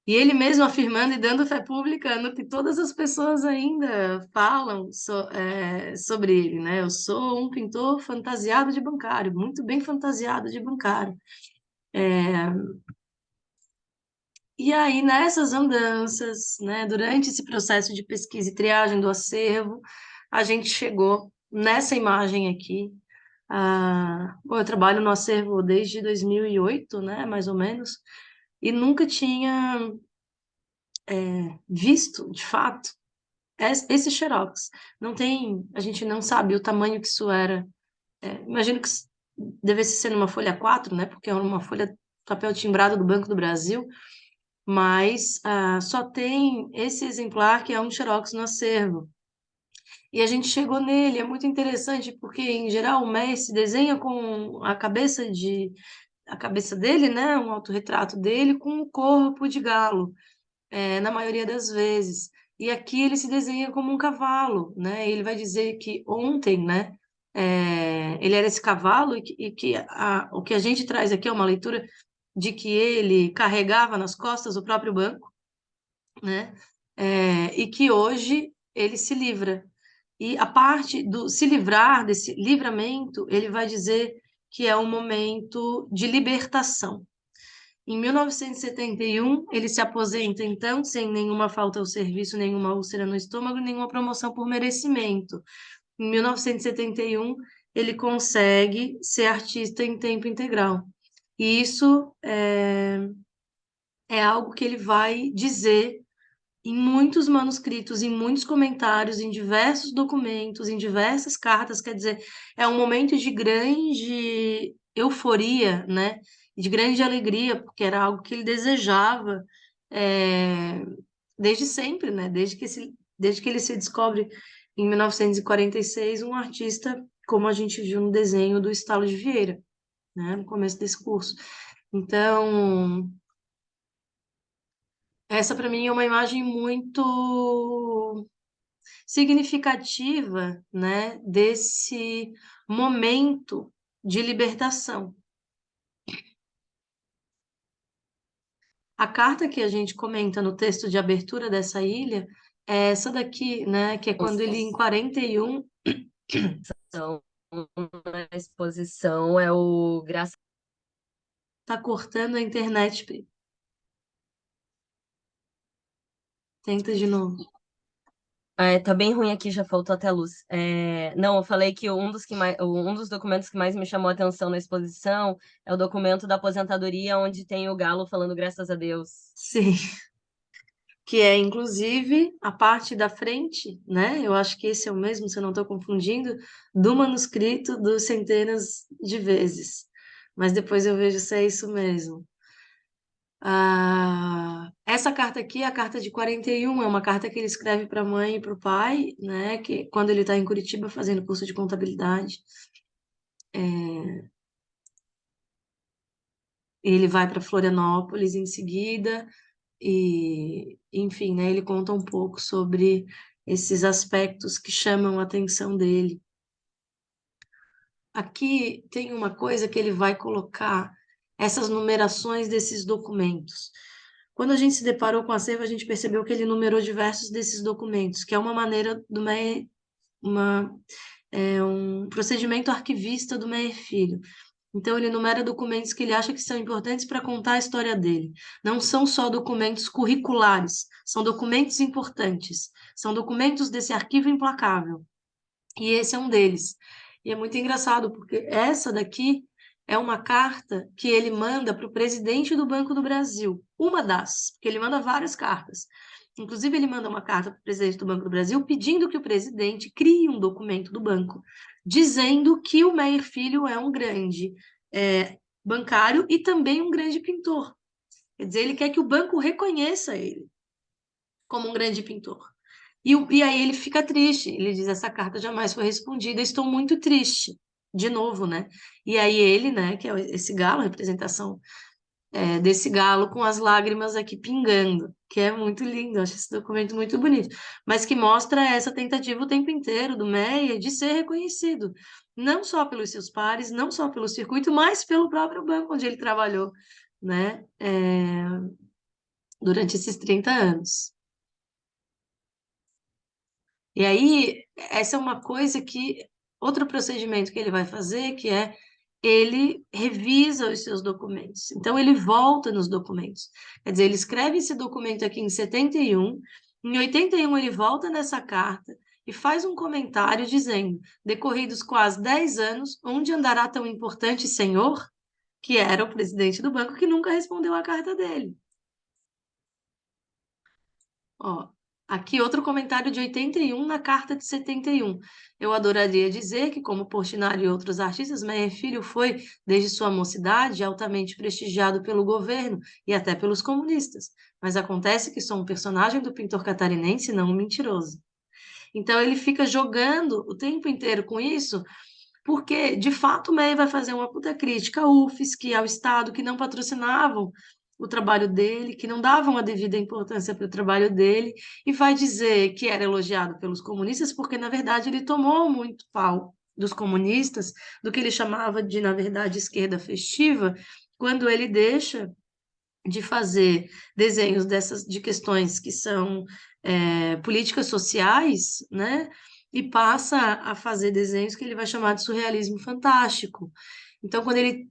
E ele mesmo afirmando e dando fé pública no que todas as pessoas ainda falam sobre ele, né? Eu sou um pintor fantasiado de bancário, muito bem fantasiado de bancário. E aí, nessas andanças, né, durante esse processo de pesquisa e triagem do acervo, a gente chegou nessa imagem aqui. Bom, eu trabalho no acervo desde 2008, né, mais ou menos, e nunca tinha visto, de fato, esse xerox. Não tem, a gente não sabe o tamanho que isso era. Imagino que devesse ser numa folha 4, né, porque é uma folha papel timbrado do Banco do Brasil, mas só tem esse exemplar que é um xerox no acervo. E a gente chegou nele, é muito interessante, porque, em geral, o Messi desenha com a cabeça dele, né, um autorretrato dele, com o corpo de galo, na maioria das vezes. E aqui ele se desenha como um cavalo, né? Ele vai dizer que ontem, né, ele era esse cavalo e que o que a gente traz aqui é uma leitura de que ele carregava nas costas o próprio banco, né? E que hoje ele se livra. E a parte do se livrar, desse livramento, ele vai dizer que é um momento de libertação. Em 1971, ele se aposenta, então, sem nenhuma falta ao serviço, nenhuma úlcera no estômago, nenhuma promoção por merecimento. Em 1971, ele consegue ser artista em tempo integral. E isso é algo que ele vai dizer em muitos manuscritos, em muitos comentários, em diversos documentos, em diversas cartas. Quer dizer, é um momento de grande euforia, né? De grande alegria, porque era algo que ele desejava desde sempre, né? Desde que ele se descobre em 1946 um artista, como a gente viu no desenho do Estalo de Vieira, né? No começo desse curso. Então, essa para mim é uma imagem muito significativa, né, desse momento de libertação. A carta que a gente comenta no texto de abertura dessa ilha é essa daqui, né, que é quando ele, em 41... Então, na exposição é o Graça. Tá cortando a internet, Pri. Tenta de novo. Tá bem ruim aqui, já faltou até a luz. Não, eu falei que um dos documentos que mais me chamou a atenção na exposição é o documento da aposentadoria, onde tem o galo falando graças a Deus. Sim. Que é, inclusive, a parte da frente, né? Eu acho que esse é o mesmo, se eu não estou confundindo, do manuscrito dos centenas de vezes. Mas depois eu vejo se é isso mesmo. Essa carta aqui é a carta de 41, é uma carta que ele escreve para a mãe e para o pai, né? Que quando ele está em Curitiba fazendo curso de contabilidade. Ele vai para Florianópolis em seguida. E, enfim, né, ele conta um pouco sobre esses aspectos que chamam a atenção dele. Aqui tem uma coisa que ele vai colocar, essas numerações desses documentos. Quando a gente se deparou com a acervo, a gente percebeu que ele numerou diversos desses documentos, que é uma maneira do um procedimento arquivista do Meyer Filho. Então, ele enumera documentos que ele acha que são importantes para contar a história dele. Não são só documentos curriculares, são documentos importantes, são documentos desse arquivo implacável. E esse é um deles. E é muito engraçado, porque essa daqui é uma carta que ele manda para o presidente do Banco do Brasil. Uma das, porque ele manda várias cartas. Inclusive, ele manda uma carta para o presidente do Banco do Brasil pedindo que o presidente crie um documento do banco, dizendo que o Meyer Filho é um grande bancário e também um grande pintor. Quer dizer, ele quer que o banco reconheça ele como um grande pintor. E aí ele fica triste, ele diz, essa carta jamais foi respondida, estou muito triste, de novo, né? E aí ele, né, que é esse galo, a representação desse galo com as lágrimas aqui pingando, que é muito lindo, eu acho esse documento muito bonito, mas que mostra essa tentativa o tempo inteiro do Meyer de ser reconhecido, não só pelos seus pares, não só pelo circuito, mas pelo próprio banco onde ele trabalhou, né, durante esses 30 anos. E aí, essa é uma coisa que, outro procedimento que ele vai fazer, que é ele revisa os seus documentos. Então, ele volta nos documentos. Quer dizer, ele escreve esse documento aqui em 71, em 81 ele volta nessa carta e faz um comentário dizendo, decorridos quase 10 anos, onde andará tão importante senhor, que era o presidente do banco, que nunca respondeu a carta dele. Ó, aqui outro comentário de 81 na carta de 71. Eu adoraria dizer que, como Portinari e outros artistas, Meyer Filho foi, desde sua mocidade, altamente prestigiado pelo governo e até pelos comunistas. Mas acontece que sou um personagem do pintor catarinense, não um mentiroso. Então ele fica jogando o tempo inteiro com isso, porque, de fato, o Meyer vai fazer uma puta crítica ao UFSC, ao Estado, que não patrocinavam o trabalho dele, que não davam a devida importância para o trabalho dele, e vai dizer que era elogiado pelos comunistas, porque, na verdade, ele tomou muito pau dos comunistas, do que ele chamava de, na verdade, esquerda festiva, quando ele deixa de fazer desenhos de questões que são políticas sociais, né? E passa a fazer desenhos que ele vai chamar de surrealismo fantástico. Então, quando ele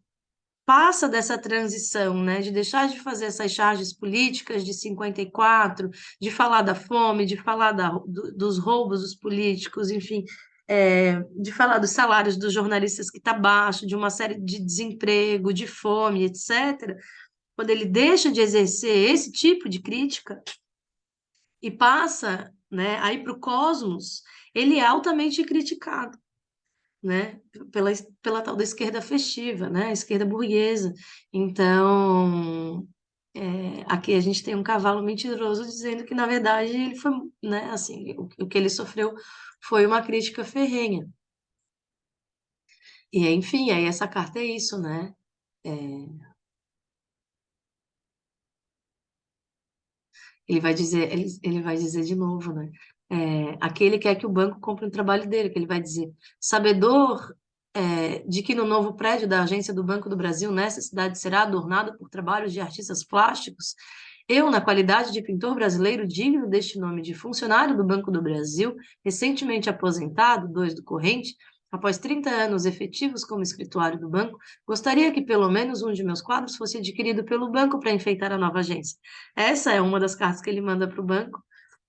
passa dessa transição, né, de deixar de fazer essas charges políticas de 54, de falar da fome, de falar dos roubos dos políticos, enfim, de falar dos salários dos jornalistas que está baixo, de uma série de desemprego, de fome, etc., quando ele deixa de exercer esse tipo de crítica e passa, né, aí para o cosmos, ele é altamente criticado, né, pela tal da esquerda festiva, né, a esquerda burguesa. Então, aqui a gente tem um cavalo mentiroso dizendo que, na verdade, ele foi, né, assim, o que ele sofreu foi uma crítica ferrenha. E, enfim, aí essa carta é isso, né? Ele vai dizer de novo, né? Aqui ele quer que o banco compre um trabalho dele, que ele vai dizer, sabedor de que no novo prédio da agência do Banco do Brasil, nessa cidade, será adornado por trabalhos de artistas plásticos, eu, na qualidade de pintor brasileiro digno deste nome de funcionário do Banco do Brasil, recentemente aposentado, 2 do corrente, após 30 anos efetivos como escrituário do banco, gostaria que pelo menos um de meus quadros fosse adquirido pelo banco para enfeitar a nova agência. Essa é uma das cartas que ele manda para o banco,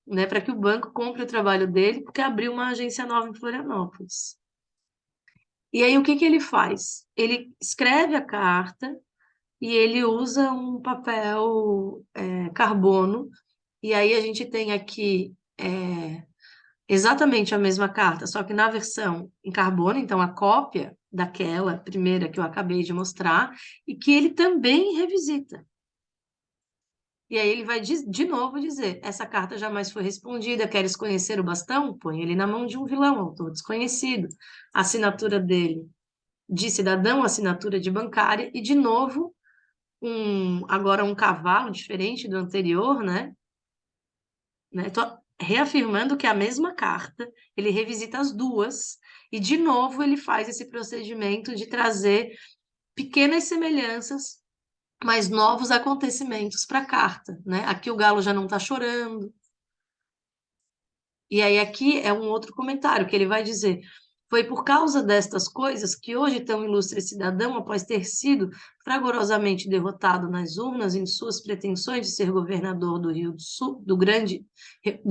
né, para que o banco compre o trabalho dele, porque abriu uma agência nova em Florianópolis. E aí o que ele faz? Ele escreve a carta e ele usa um papel carbono, e aí a gente tem aqui exatamente a mesma carta, só que na versão em carbono, então a cópia daquela primeira que eu acabei de mostrar, e que ele também revisita. E aí ele vai de novo dizer, essa carta jamais foi respondida, queres conhecer o bastão? Põe ele na mão de um vilão, autor desconhecido. A assinatura dele de cidadão, assinatura de bancária, e de novo, agora um cavalo diferente do anterior, né? Tô reafirmando que é a mesma carta, ele revisita as duas, e de novo ele faz esse procedimento de trazer pequenas semelhanças, mas novos acontecimentos para a carta, né? Aqui o galo já não está chorando. E aí aqui é um outro comentário que ele vai dizer: foi por causa destas coisas que hoje tão ilustre cidadão, após ter sido fragorosamente derrotado nas urnas em suas pretensões de ser governador do Rio do Sul, do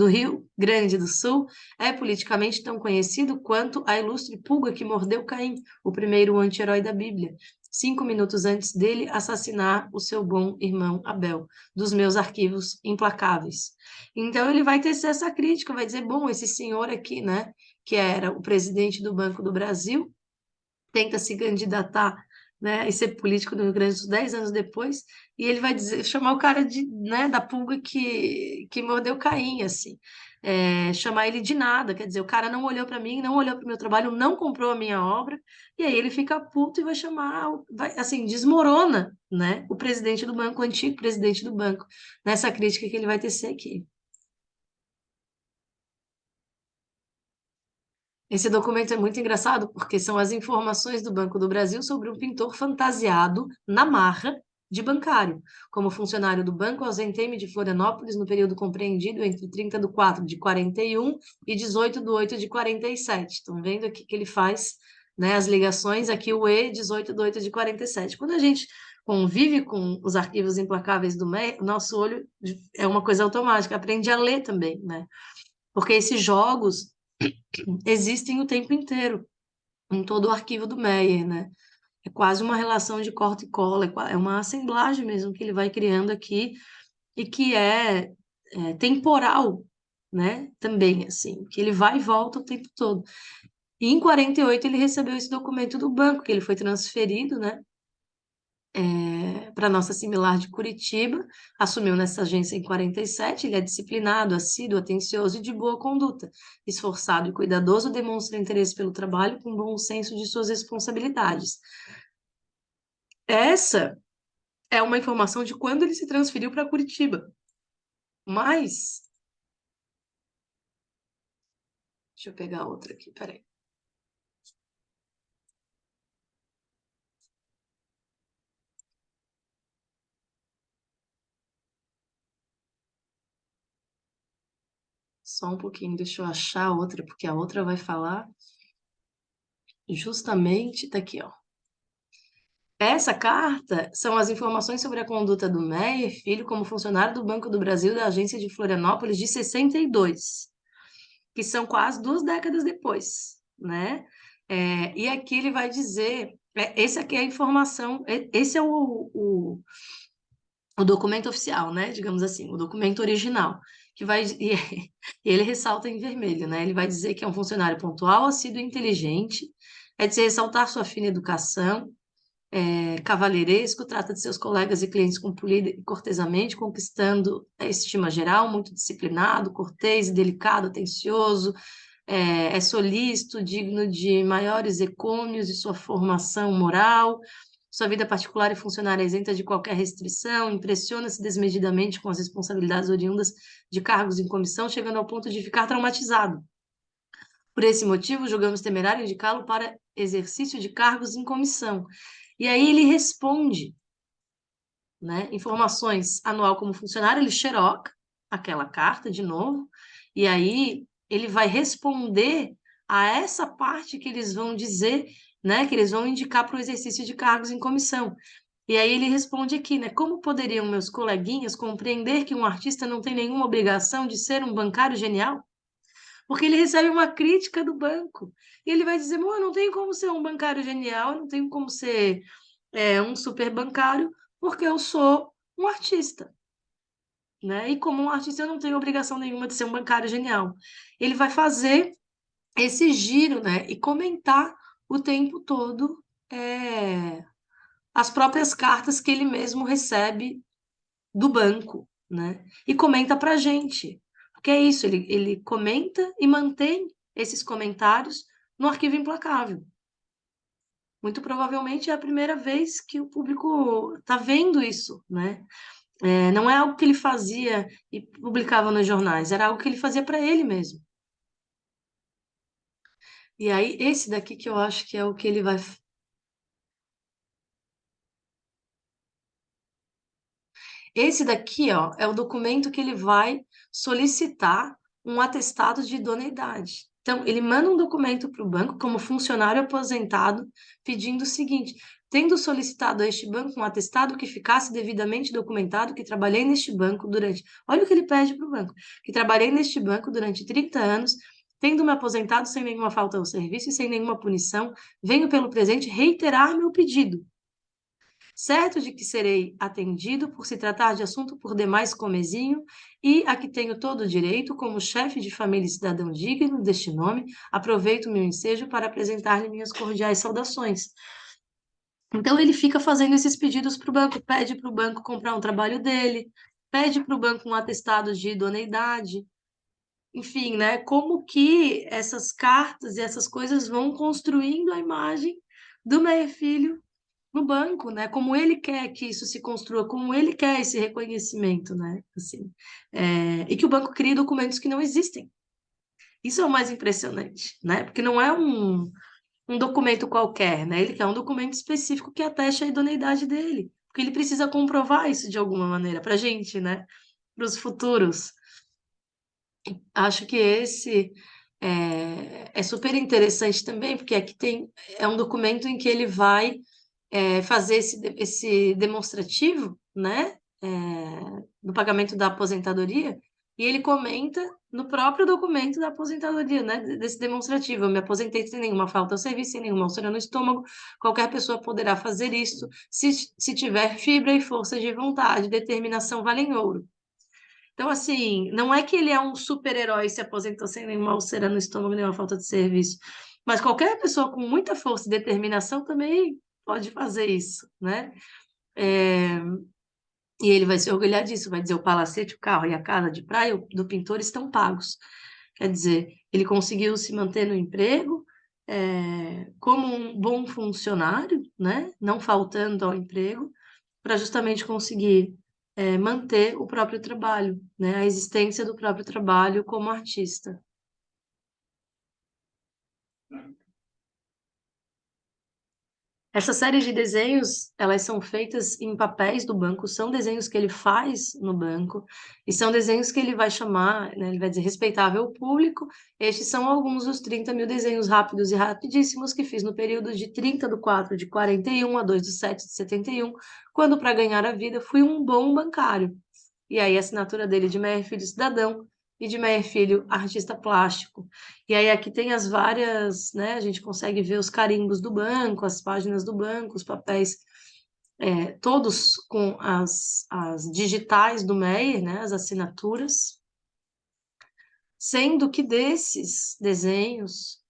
Rio Grande do Sul, é politicamente tão conhecido quanto a ilustre pulga que mordeu Caim, o primeiro anti-herói da Bíblia, 5 minutos antes dele assassinar o seu bom irmão Abel, dos meus arquivos implacáveis. Então ele vai tecer essa crítica, vai dizer, bom, esse senhor aqui, né, que era o presidente do Banco do Brasil, tenta se candidatar, né, e ser político no Rio Grande do Sul 10 anos depois, e ele vai dizer, chamar o cara de, né, da pulga que mordeu Caim, assim. chamar ele de nada, quer dizer, o cara não olhou para mim, não olhou para o meu trabalho, não comprou a minha obra, e aí ele fica puto e vai chamar, vai, assim, desmorona, né, o presidente do banco, o antigo presidente do banco, nessa crítica que ele vai tecer aqui. Esse documento é muito engraçado porque são as informações do Banco do Brasil sobre um pintor fantasiado na marra de bancário. Como funcionário do banco, ausentei-me de Florianópolis no período compreendido entre 30/4 de 41 e 18/8 de 47. Estão vendo aqui que ele faz, né, as ligações, aqui o E, 18/8 de 47. Quando a gente convive com os arquivos implacáveis do MEI, o nosso olho é uma coisa automática, aprende a ler também, né? Porque esses jogos existem o tempo inteiro, em todo o arquivo do Meyer, né? É quase uma relação de corta e cola, é uma assemblagem mesmo que ele vai criando aqui e que é temporal, né? Também, assim, que ele vai e volta o tempo todo. E em 48 ele recebeu esse documento do banco, que ele foi transferido, né? Para a nossa similar de Curitiba, assumiu nessa agência em 47, ele é disciplinado, assíduo, atencioso e de boa conduta, esforçado e cuidadoso, demonstra interesse pelo trabalho com bom senso de suas responsabilidades. Essa é uma informação de quando ele se transferiu para Curitiba, mas... Deixa eu pegar outra aqui, peraí. Só um pouquinho, deixa eu achar outra, porque a outra vai falar justamente daqui, ó. Essa carta são as informações sobre a conduta do Meyer Filho como funcionário do Banco do Brasil da agência de Florianópolis de 62, que são quase 2 décadas depois, né? E aqui ele vai dizer, esse aqui é a informação, esse é o documento oficial, né? Digamos assim, o documento original, que vai e ele ressalta em vermelho, né? Ele vai dizer que é um funcionário pontual, assíduo e inteligente, é de se ressaltar sua fina educação, cavalheiresco, trata de seus colegas e clientes com polida e cortesamente, conquistando a estima geral, muito disciplinado, cortês e delicado, atencioso, é solícito, digno de maiores ecônios de sua formação moral, sua vida particular e funcionária é isenta de qualquer restrição, impressiona-se desmedidamente com as responsabilidades oriundas de cargos em comissão, chegando ao ponto de ficar traumatizado. Por esse motivo, julgamos temerário indicá-lo para exercício de cargos em comissão. E aí ele responde, né? Informações anual como funcionário, ele xeroca aquela carta de novo, e aí ele vai responder a essa parte que eles vão dizer, né? Que eles vão indicar para o exercício de cargos em comissão. E aí ele responde aqui, né? Como poderiam meus coleguinhas compreender que um artista não tem nenhuma obrigação de ser um bancário genial? Porque ele recebe uma crítica do banco. E ele vai dizer, eu não tenho como ser um bancário genial, eu não tenho como ser um super bancário, porque eu sou um artista. Né? E como um artista, eu não tenho obrigação nenhuma de ser um bancário genial. Ele vai fazer esse giro, né? E comentar o tempo todo as próprias cartas que ele mesmo recebe do banco, né? E comenta para a gente. Porque é isso, ele comenta e mantém esses comentários no arquivo implacável. Muito provavelmente é a primeira vez que o público está vendo isso, né? Não é algo que ele fazia e publicava nos jornais, era algo que ele fazia para ele mesmo. E aí, esse daqui que eu acho que é o que ele vai... Esse daqui, ó, é o documento que ele vai solicitar um atestado de idoneidade. Então, ele manda um documento para o banco, como funcionário aposentado, pedindo o seguinte: tendo solicitado a este banco um atestado que ficasse devidamente documentado que trabalhei neste banco durante... Olha o que ele pede para o banco: que trabalhei neste banco durante 30 anos, tendo me aposentado sem nenhuma falta ao serviço e sem nenhuma punição, venho pelo presente reiterar meu pedido. Certo de que serei atendido por se tratar de assunto por demais comezinho e a que tenho todo o direito, como chefe de família e cidadão digno deste nome, aproveito meu ensejo para apresentar-lhe minhas cordiais saudações. Então ele fica fazendo esses pedidos para o banco, pede para o banco comprar um trabalho dele, pede para o banco um atestado de idoneidade, enfim, né? Como que essas cartas e essas coisas vão construindo a imagem do Meyer Filho no banco, né? Como ele quer que isso se construa, como ele quer esse reconhecimento, né? Assim, e que o banco crie documentos que não existem. Isso é o mais impressionante, né? Porque não é um documento qualquer, né? Ele quer um documento específico que ateste a idoneidade dele, porque ele precisa comprovar isso de alguma maneira para a gente, né? Para os futuros. Acho que esse é super interessante também, porque aqui é um documento em que ele vai fazer esse demonstrativo, né, do pagamento da aposentadoria, e ele comenta no próprio documento da aposentadoria, né, desse demonstrativo: eu me aposentei sem nenhuma falta ao serviço, sem nenhuma úlcera no estômago, qualquer pessoa poderá fazer isto se tiver fibra e força de vontade, determinação valem ouro. Então, assim, não é que ele é um super-herói e se aposentou sem nenhuma úlcera no estômago, nenhuma falta de serviço, mas qualquer pessoa com muita força e determinação também pode fazer isso, né? E ele vai se orgulhar disso, vai dizer: o palacete, o carro e a casa de praia do pintor estão pagos. Quer dizer, ele conseguiu se manter no emprego, como um bom funcionário, né? Não faltando ao emprego, para justamente conseguir manter o próprio trabalho, né? A existência do próprio trabalho como artista. Essa série de desenhos, elas são feitas em papéis do banco, são desenhos que ele faz no banco, e são desenhos que ele vai chamar, né, ele vai dizer respeitável público. Estes são alguns dos 30 mil desenhos rápidos e rapidíssimos que fiz no período de 30/4/41 a 2/7/71, quando, para ganhar a vida, fui um bom bancário. E aí a assinatura dele de Meyer Filho Cidadão e de Meyer Filho Artista Plástico. E aí aqui tem as várias, né? A gente consegue ver os carimbos do banco, as páginas do banco, os papéis, todos com as digitais do Meyer, né? As assinaturas. Sendo que desses desenhos,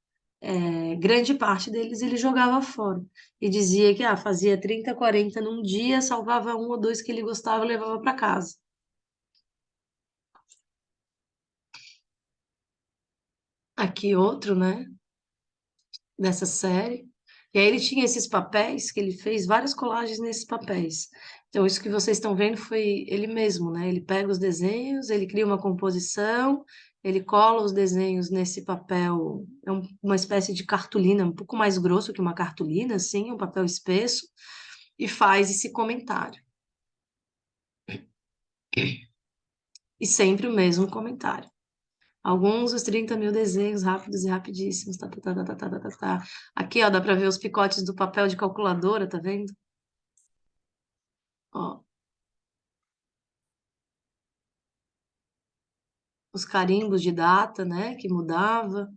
grande parte deles ele jogava fora. E dizia que fazia 30, 40 num dia, salvava um ou dois que ele gostava e levava para casa. Aqui outro, né, dessa série. E aí ele tinha esses papéis, que ele fez várias colagens nesses papéis. Então, isso que vocês estão vendo foi ele mesmo, né? Ele pega os desenhos, ele cria uma composição, ele cola os desenhos nesse papel, uma espécie de cartolina, um pouco mais grosso que uma cartolina, assim, um papel espesso, e faz esse comentário. E sempre o mesmo comentário. Alguns dos 30 mil desenhos rápidos e rapidíssimos. Tá, tá, tá, tá, tá, tá, tá, tá. Aqui, ó, dá para ver os picotes do papel de calculadora, tá vendo? Ó, os carimbos de data, né, que mudava.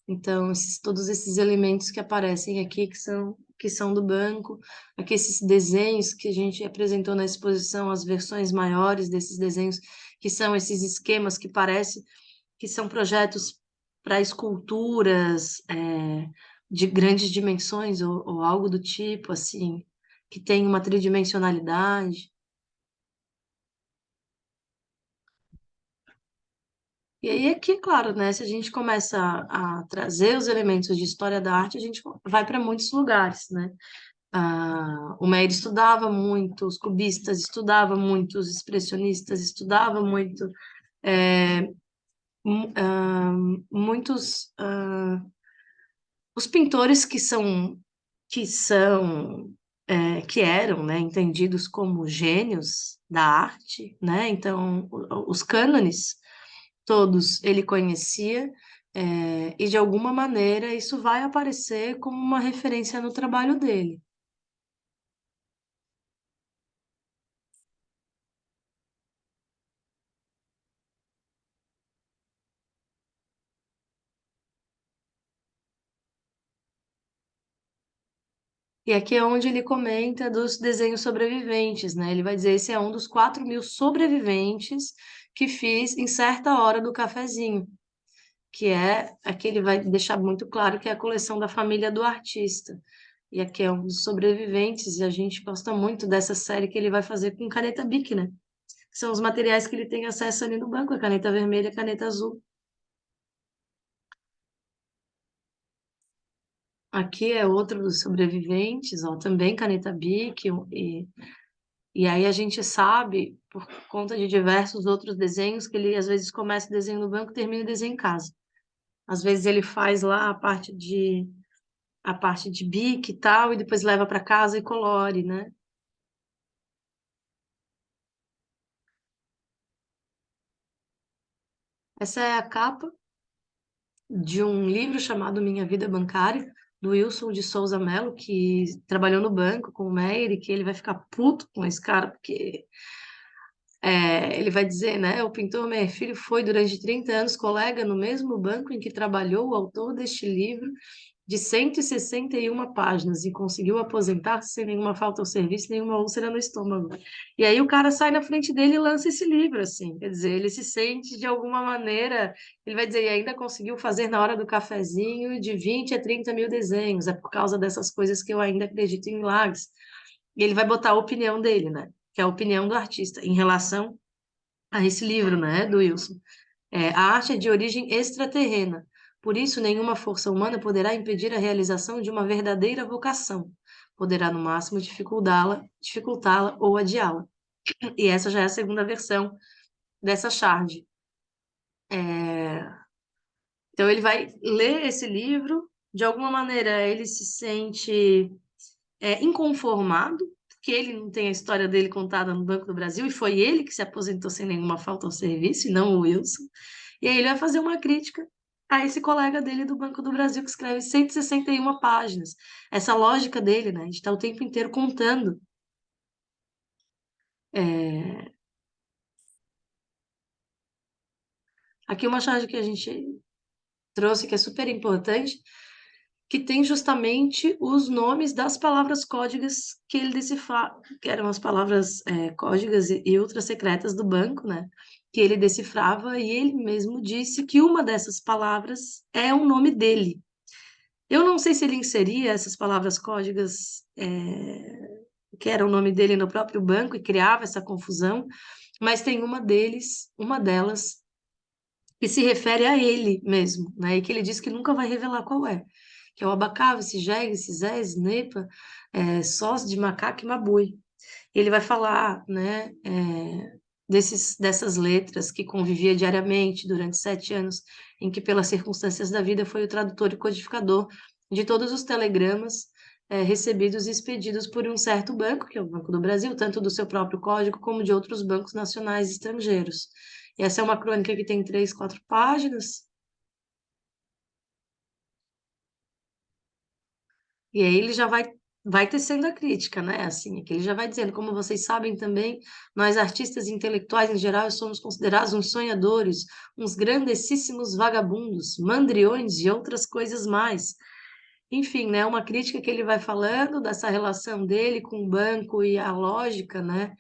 Então, todos esses elementos que aparecem aqui, que são do banco. Aqui esses desenhos que a gente apresentou na exposição, as versões maiores desses desenhos, que são esses esquemas que parece que são projetos para esculturas de grandes dimensões ou algo do tipo, assim, que tem uma tridimensionalidade. E aí aqui, claro, né, se a gente começa a trazer os elementos de história da arte, a gente vai para muitos lugares, né? O Meyer estudava muito, os cubistas estudavam muito, os expressionistas estudavam muito, muitos os pintores que eram, né, entendidos como gênios da arte, né? Então os cânones todos ele conhecia, e de alguma maneira isso vai aparecer como uma referência no trabalho dele. E aqui é onde ele comenta dos desenhos sobreviventes, né? Ele vai dizer: esse é um dos 4 mil sobreviventes que fiz em certa hora do cafezinho, que aqui ele vai deixar muito claro que é a coleção da família do artista. E aqui é um dos sobreviventes, e a gente gosta muito dessa série que ele vai fazer com caneta Bic, né? Que são os materiais que ele tem acesso ali no banco, a caneta vermelha e a caneta azul. Aqui é outro dos sobreviventes, ó, também caneta Bic, e aí a gente sabe, por conta de diversos outros desenhos, que ele às vezes começa o desenho no banco e termina o desenho em casa. Às vezes ele faz lá a parte de bique e tal, e depois leva para casa e colore, né? Essa é a capa de um livro chamado Minha Vida Bancária, do Wilson de Souza Mello, que trabalhou no banco com o Meyer, e que ele vai ficar puto com esse cara, porque ele vai dizer, né? O pintor Meyer Filho foi durante 30 anos colega no mesmo banco em que trabalhou o autor deste livro de 161 páginas e conseguiu aposentar-se sem nenhuma falta ao serviço, nenhuma úlcera no estômago. E aí o cara sai na frente dele e lança esse livro, assim, quer dizer, ele se sente de alguma maneira, ele vai dizer, e ainda conseguiu fazer na hora do cafezinho de 20 a 30 mil desenhos, é por causa dessas coisas que eu ainda acredito em milagres. E ele vai botar a opinião dele, né? Que é a opinião do artista em relação a esse livro, né, do Wilson. A arte é de origem extraterrena, por isso nenhuma força humana poderá impedir a realização de uma verdadeira vocação. Poderá, no máximo, dificultá-la ou adiá-la. E essa já é a segunda versão dessa charge. Então, ele vai ler esse livro, de alguma maneira ele se sente inconformado, porque ele não tem a história dele contada no Banco do Brasil, e foi ele que se aposentou sem nenhuma falta ao serviço, e não o Wilson. E aí ele vai fazer uma crítica a esse colega dele do Banco do Brasil, que escreve 161 páginas. Essa lógica dele, né, de estar o tempo inteiro contando. Aqui uma charge que a gente trouxe, que é super importante, que tem justamente os nomes das palavras códigas que ele decifrava, que eram as palavras códigas e ultra secretas do banco, né? Que ele decifrava, e ele mesmo disse que uma dessas palavras é o nome dele. Eu não sei se ele inseria essas palavras códigas, que era o nome dele no próprio banco e criava essa confusão, mas tem uma delas, que se refere a ele mesmo, né? E que ele diz que nunca vai revelar qual é. Que é o abacave, jegue, zé, nepa, sós de macaco e mabui. Ele vai falar, né, dessas letras que convivia diariamente durante 7 anos, em que, pelas circunstâncias da vida, foi o tradutor e codificador de todos os telegramas recebidos e expedidos por um certo banco, que é o Banco do Brasil, tanto do seu próprio código como de outros bancos nacionais e estrangeiros. E essa é uma crônica que tem 3, 4 páginas. E aí ele já vai tecendo a crítica, né? Assim, que ele já vai dizendo, como vocês sabem também, nós artistas intelectuais em geral somos considerados uns sonhadores, uns grandessíssimos vagabundos, mandriões e outras coisas mais. Enfim, né? Uma crítica que ele vai falando dessa relação dele com o banco e a lógica, né?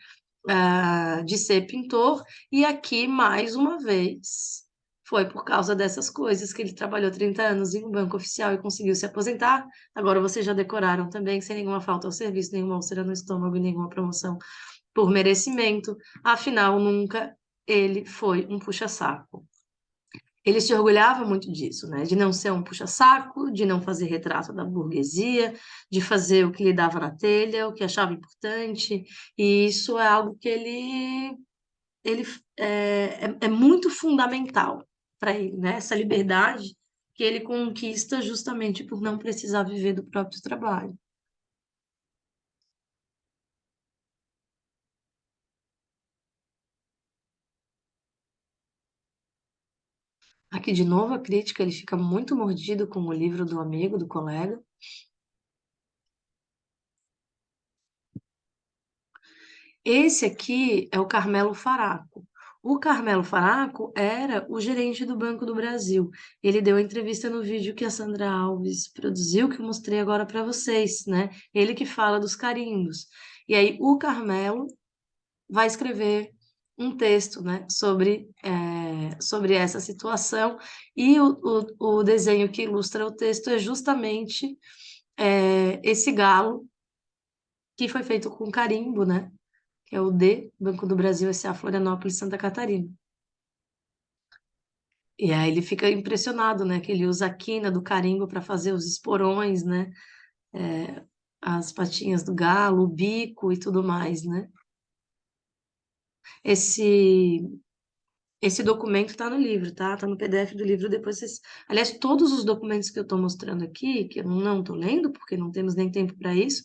De ser pintor, e aqui, mais uma vez, foi por causa dessas coisas que ele trabalhou 30 anos em um banco oficial e conseguiu se aposentar. Agora vocês já decoraram também, sem nenhuma falta ao serviço, nenhuma úlcera no estômago e nenhuma promoção por merecimento. Afinal, nunca ele foi um puxa-saco. Ele se orgulhava muito disso, né? De não ser um puxa-saco, de não fazer retrato da burguesia, de fazer o que lhe dava na telha, o que achava importante. E isso é algo que ele é muito fundamental para ele, né? Essa liberdade que ele conquista justamente por não precisar viver do próprio trabalho. Aqui, de novo, a crítica, ele fica muito mordido com o livro do amigo, do colega. Esse aqui é o Carmelo Faraco. O Carmelo Faraco era o gerente do Banco do Brasil. Ele deu a entrevista no vídeo que a Sandra Alves produziu, que eu mostrei agora para vocês, né? Ele que fala dos carimbos. E aí o Carmelo vai escrever um texto, né, sobre essa situação, e o desenho que ilustra o texto é justamente esse galo que foi feito com carimbo, né? Que é o D, Banco do Brasil, S.A. Florianópolis, Santa Catarina. E aí ele fica impressionado, né? Que ele usa a quina do carimbo para fazer os esporões, né? É, as patinhas do galo, o bico e tudo mais, né? Esse esse documento está no livro, tá? Tá no PDF do livro. Depois vocês. Aliás, todos os documentos que eu estou mostrando aqui, que eu não estou lendo, porque não temos nem tempo para isso,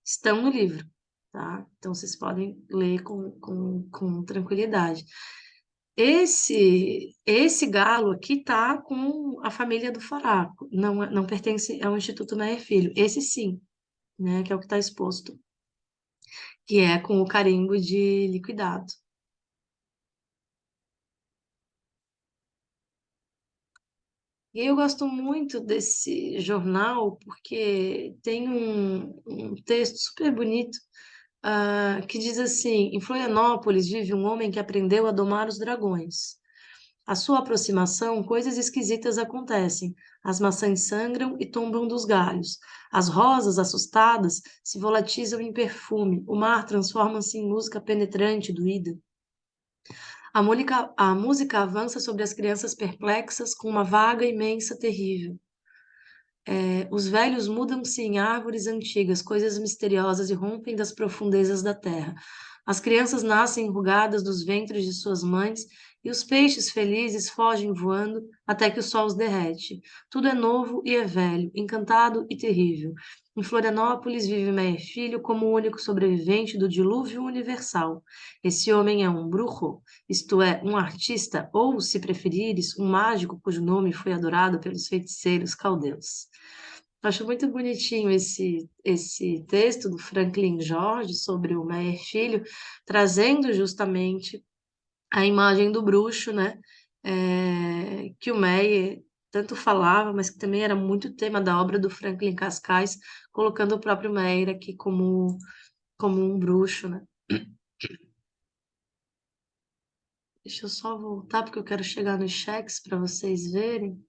estão no livro, tá? Então vocês podem ler com tranquilidade. Esse galo aqui tá com a família do Faraco, não pertence ao Instituto Meyer Filho. Esse sim, né? Que é o que está exposto, que é com o carimbo de liquidado. E eu gosto muito desse jornal porque tem um texto super bonito, que diz assim: em Florianópolis vive um homem que aprendeu a domar os dragões. À sua aproximação, coisas esquisitas acontecem. As maçãs sangram e tombam dos galhos. As rosas, assustadas, se volatizam em perfume. O mar transforma-se em música penetrante e doída. A música avança sobre as crianças perplexas com uma vaga imensa, terrível. Os velhos mudam-se em árvores antigas, coisas misteriosas irrompem das profundezas da terra. As crianças nascem enrugadas dos ventres de suas mães e os peixes felizes fogem voando até que o sol os derrete. Tudo é novo e é velho, encantado e terrível. Em Florianópolis vive Meyer Filho como o único sobrevivente do dilúvio universal. Esse homem é um bruxo, isto é, um artista, ou, se preferires, um mágico cujo nome foi adorado pelos feiticeiros caldeus. Acho muito bonitinho esse texto do Franklin Jorge sobre o Meyer Filho, trazendo justamente a imagem do bruxo, né? Que o Meyer tanto falava, mas que também era muito tema da obra do Franklin Cascais, colocando o próprio Meyer aqui como um bruxo, né? Deixa eu só voltar, porque eu quero chegar nos cheques para vocês verem.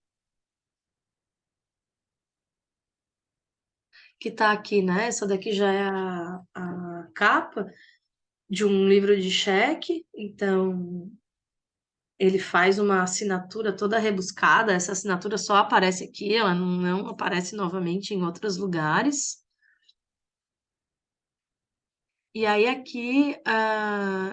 Que está aqui, né? Essa daqui já é a capa de um livro de cheque. Então, ele faz uma assinatura toda rebuscada. Essa assinatura só aparece aqui, ela não aparece novamente em outros lugares. E aí aqui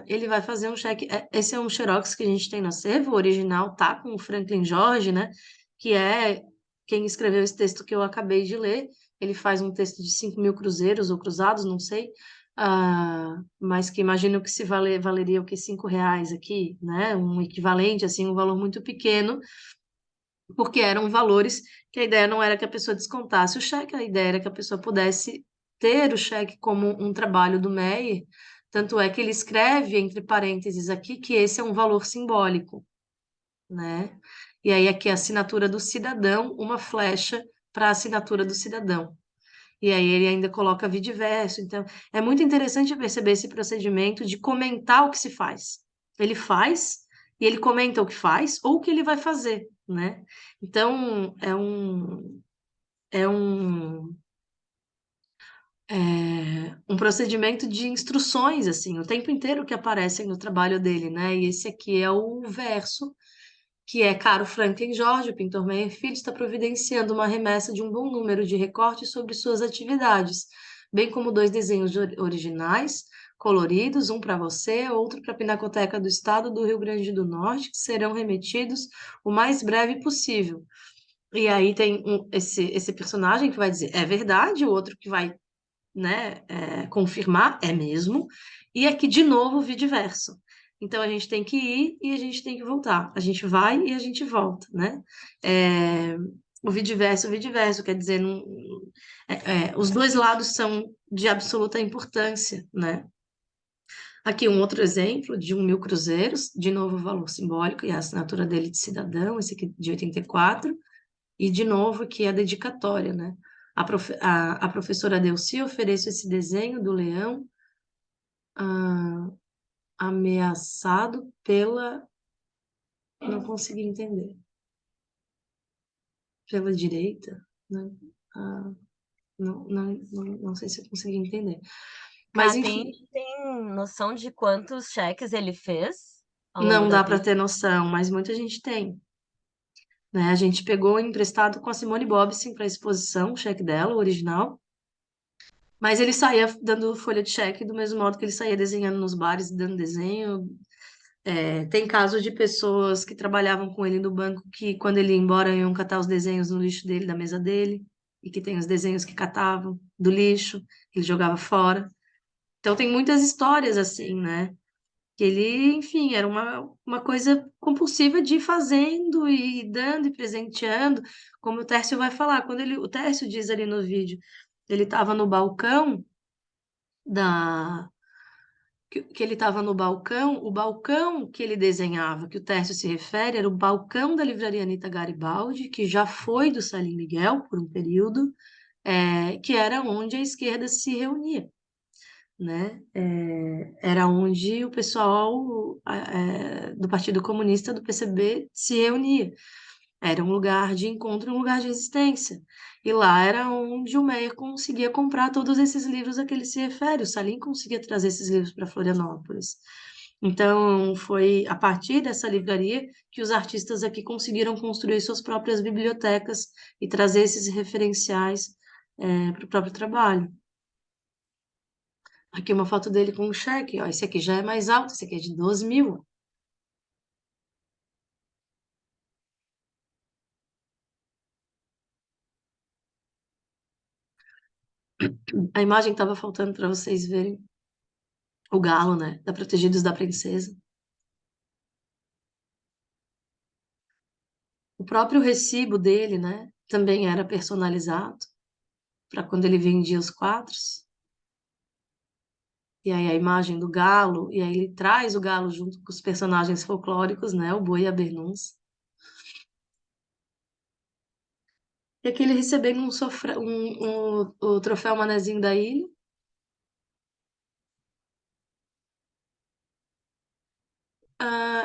ele vai fazer um cheque. Esse é um xerox que a gente tem no acervo. O original tá com o Franklin Jorge, né? Que é quem escreveu esse texto que eu acabei de ler. Ele faz um texto de 5.000 cruzeiros ou cruzados, não sei. Mas que imagino que se valeria o que R$ 5 aqui, né? Um equivalente, assim, um valor muito pequeno, porque eram valores que a ideia não era que a pessoa descontasse o cheque, a ideia era que a pessoa pudesse ter o cheque como um trabalho do Meyer, tanto é que ele escreve entre parênteses aqui que esse é um valor simbólico, né? E aí aqui a assinatura do cidadão, uma flecha para a assinatura do cidadão. E aí ele ainda coloca vidiverso. Então, é muito interessante perceber esse procedimento de comentar o que se faz. Ele faz e ele comenta o que faz ou o que ele vai fazer, né? Então, é um procedimento de instruções, assim, o tempo inteiro que aparecem no trabalho dele, né? E esse aqui é o verso, que é: caro Franklin Jorge, o pintor Meyer Filho está providenciando uma remessa de um bom número de recortes sobre suas atividades, bem como 2 desenhos originais, coloridos, um para você, outro para a Pinacoteca do Estado do Rio Grande do Norte, que serão remetidos o mais breve possível. E aí tem esse personagem que vai dizer é verdade, o outro que vai, né, confirmar é mesmo, e aqui de novo o vice-versa. Então a gente tem que ir e a gente tem que voltar. A gente vai e a gente volta, né? O vice-versa, quer dizer, os dois lados são de absoluta importância, né? Aqui um outro exemplo de 1.000 cruzeiros, de novo o valor simbólico e a assinatura dele de cidadão, esse aqui de 84, e de novo aqui a dedicatória, né? A professora Delcy oferece esse desenho do leão ameaçado pela... Não consegui entender. Pela direita, né? Não sei se eu consegui entender. Mas, enfim... Tem noção de quantos cheques ele fez ao longo Não da dá para vida? ter noção, mas muita gente tem. né? A gente pegou emprestado com a Simone Bobson para a exposição, o cheque dela, o original. Mas ele saía dando folha de cheque do mesmo modo que ele saía desenhando nos bares, dando desenho. Tem casos de pessoas que trabalhavam com ele no banco que, quando ele ia embora, iam catar os desenhos no lixo dele, da mesa dele, e que tem os desenhos que catavam do lixo, ele jogava fora. Então, tem muitas histórias assim, né? Que ele, enfim, era uma coisa compulsiva de ir fazendo e dando e presenteando, como o Tércio vai falar. O Tércio diz ali no vídeo, ele estava no balcão da que ele estava no balcão, o balcão que ele desenhava, que o Tércio se refere, era o balcão da Livraria Anita Garibaldi, que já foi do Salim Miguel por um período, que era onde a esquerda se reunia, né? Era onde o pessoal do Partido Comunista, do PCB, se reunia. Era um lugar de encontro, um lugar de existência. E lá era onde o Meyer conseguia comprar todos esses livros a que ele se refere. O Salim conseguia trazer esses livros para Florianópolis. Então, foi a partir dessa livraria que os artistas aqui conseguiram construir suas próprias bibliotecas e trazer esses referenciais para o próprio trabalho. Aqui uma foto dele com um cheque. Ó, esse aqui já é mais alto, esse aqui é de 12 mil. A imagem estava faltando para vocês verem. O galo, né? Da Protegidos da Princesa. O próprio recibo dele, né? Também era personalizado para quando ele vendia os quadros. E aí a imagem do galo, e aí ele traz o galo junto com os personagens folclóricos, né? O boi e a Bernuns. E aqui ele recebendo o troféu Manezinho da Ilha.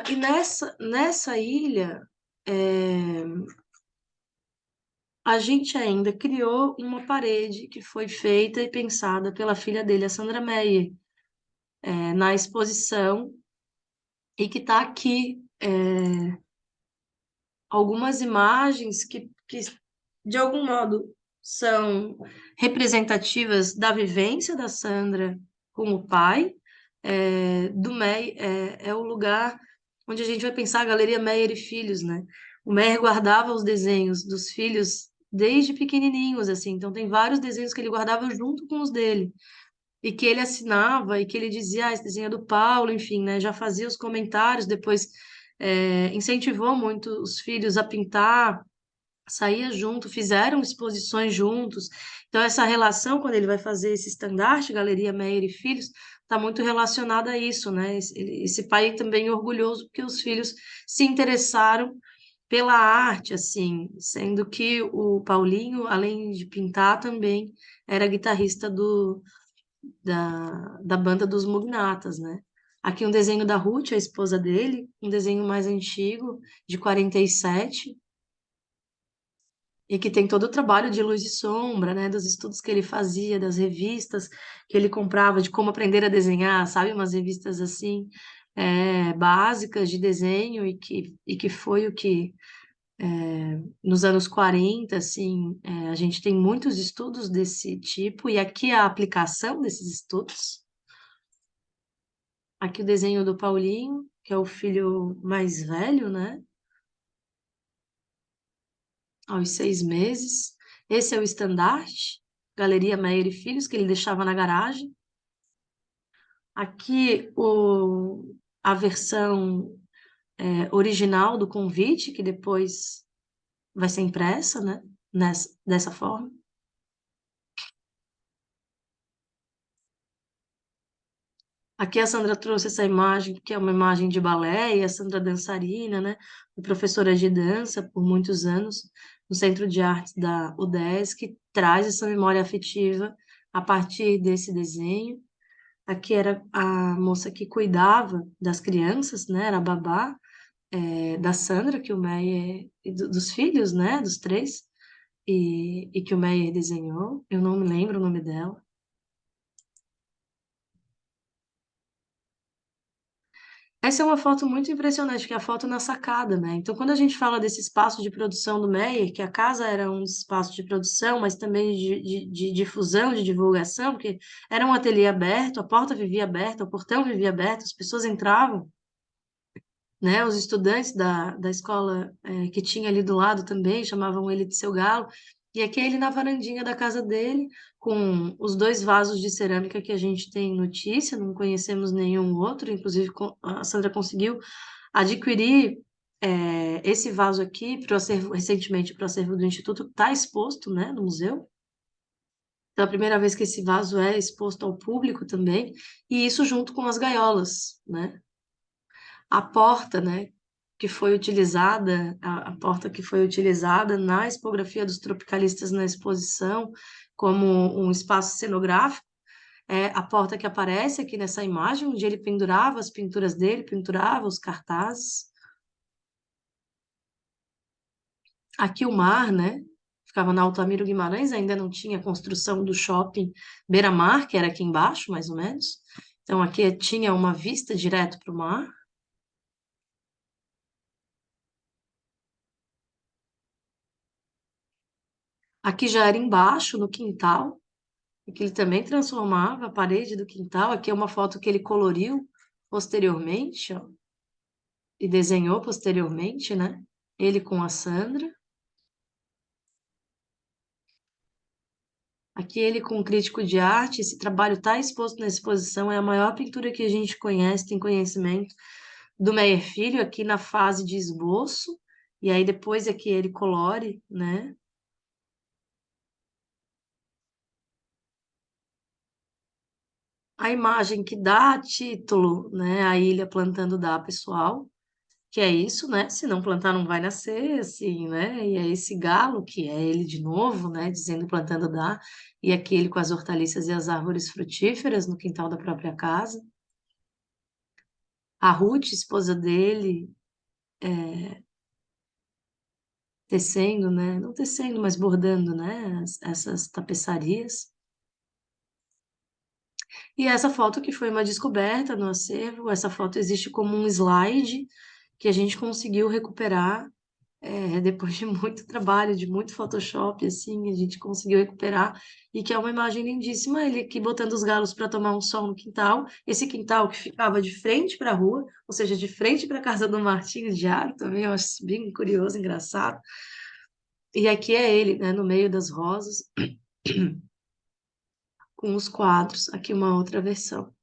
E nessa ilha, a gente ainda criou uma parede que foi feita e pensada pela filha dele, a Sandra Meyer, na exposição, e que está aqui algumas imagens que, de algum modo, são representativas da vivência da Sandra com o pai. Do Meyer, é o lugar onde a gente vai pensar a Galeria Meyer e Filhos, né? O Meyer guardava os desenhos dos filhos desde pequenininhos, assim, então tem vários desenhos que ele guardava junto com os dele, e que ele assinava, e que ele dizia, esse desenho é do Paulo, enfim, né? Já fazia os comentários, depois incentivou muito os filhos a pintar, saía junto, fizeram exposições juntos. Então, essa relação, quando ele vai fazer esse estandarte, Galeria Meyer e Filhos, está muito relacionada a isso, né? Esse pai também orgulhoso, porque os filhos se interessaram pela arte, assim, sendo que o Paulinho, além de pintar, também era guitarrista da banda dos Mugnatas, né? Aqui um desenho da Ruth, a esposa dele, um desenho mais antigo, de 47, e que tem todo o trabalho de luz e sombra, né, dos estudos que ele fazia, das revistas que ele comprava, de como aprender a desenhar, sabe, umas revistas assim, básicas de desenho, e que foi o que, nos anos 40, assim, a gente tem muitos estudos desse tipo, e aqui a aplicação desses estudos. Aqui o desenho do Paulinho, que é o filho mais velho, né, aos 6 meses. Esse é o estandarte, Galeria Meyer e Filhos, que ele deixava na garagem. Aqui a versão original do convite, que depois vai ser impressa, né? Dessa forma. Aqui a Sandra trouxe essa imagem, que é uma imagem de balé, e a Sandra dançarina, né? Professora de dança por muitos anos no Centro de Artes da UDESC, que traz essa memória afetiva a partir desse desenho. Aqui era a moça que cuidava das crianças, né? Era a babá da Sandra, que o Meyer, dos filhos, né? Dos três, e que o Meyer desenhou. Eu não me lembro o nome dela. Essa é uma foto muito impressionante, que é a foto na sacada, né? Então, quando a gente fala desse espaço de produção do Meyer, que a casa era um espaço de produção, mas também de difusão, de divulgação, porque era um ateliê aberto, a porta vivia aberta, o portão vivia aberto, as pessoas entravam, né? Os estudantes da escola que tinha ali do lado também chamavam ele de seu galo. E aqui é ele na varandinha da casa dele, com os dois vasos de cerâmica que a gente tem notícia, não conhecemos nenhum outro, inclusive a Sandra conseguiu adquirir esse vaso aqui para o acervo, recentemente para o acervo do Instituto, está exposto, né, no museu. Então, é a primeira vez que esse vaso é exposto ao público também, e isso junto com as gaiolas, né? A porta, né, que foi utilizada, a porta que foi utilizada na expografia dos tropicalistas na exposição como um espaço cenográfico, é a porta que aparece aqui nessa imagem, onde ele pendurava as pinturas dele, pendurava os cartazes. Aqui o mar, né, ficava na Altamiro Guimarães, ainda não tinha construção do shopping Beira-Mar, que era aqui embaixo, mais ou menos. Então aqui tinha uma vista direto para o mar. Aqui já era embaixo, no quintal, e que ele também transformava a parede do quintal. Aqui é uma foto que ele coloriu posteriormente, ó, e desenhou posteriormente, né? Ele com a Sandra. Aqui ele com o crítico de arte. Esse trabalho está exposto na exposição, é a maior pintura que a gente conhece, tem conhecimento do Meyer Filho, aqui na fase de esboço, e aí depois é que ele colore, né? A imagem que dá título, né? A ilha plantando dá, pessoal, que é isso, né? Se não plantar não vai nascer, assim, né? E é esse galo, que é ele de novo, né? Dizendo plantando dá, e aqui ele com as hortaliças e as árvores frutíferas no quintal da própria casa. A Ruth, esposa dele, tecendo, né? Não tecendo, mas bordando, né? Essas tapeçarias. E essa foto que foi uma descoberta no acervo, essa foto existe como um slide que a gente conseguiu recuperar depois de muito trabalho, de muito Photoshop, assim, a gente conseguiu recuperar, e que é uma imagem lindíssima, ele aqui botando os galos para tomar um sol no quintal, esse quintal que ficava de frente para a rua, ou seja, de frente para a casa do Martinho de Aro, também eu acho isso bem curioso, engraçado. E aqui é ele, né, no meio das rosas, com os quadros, aqui uma outra versão.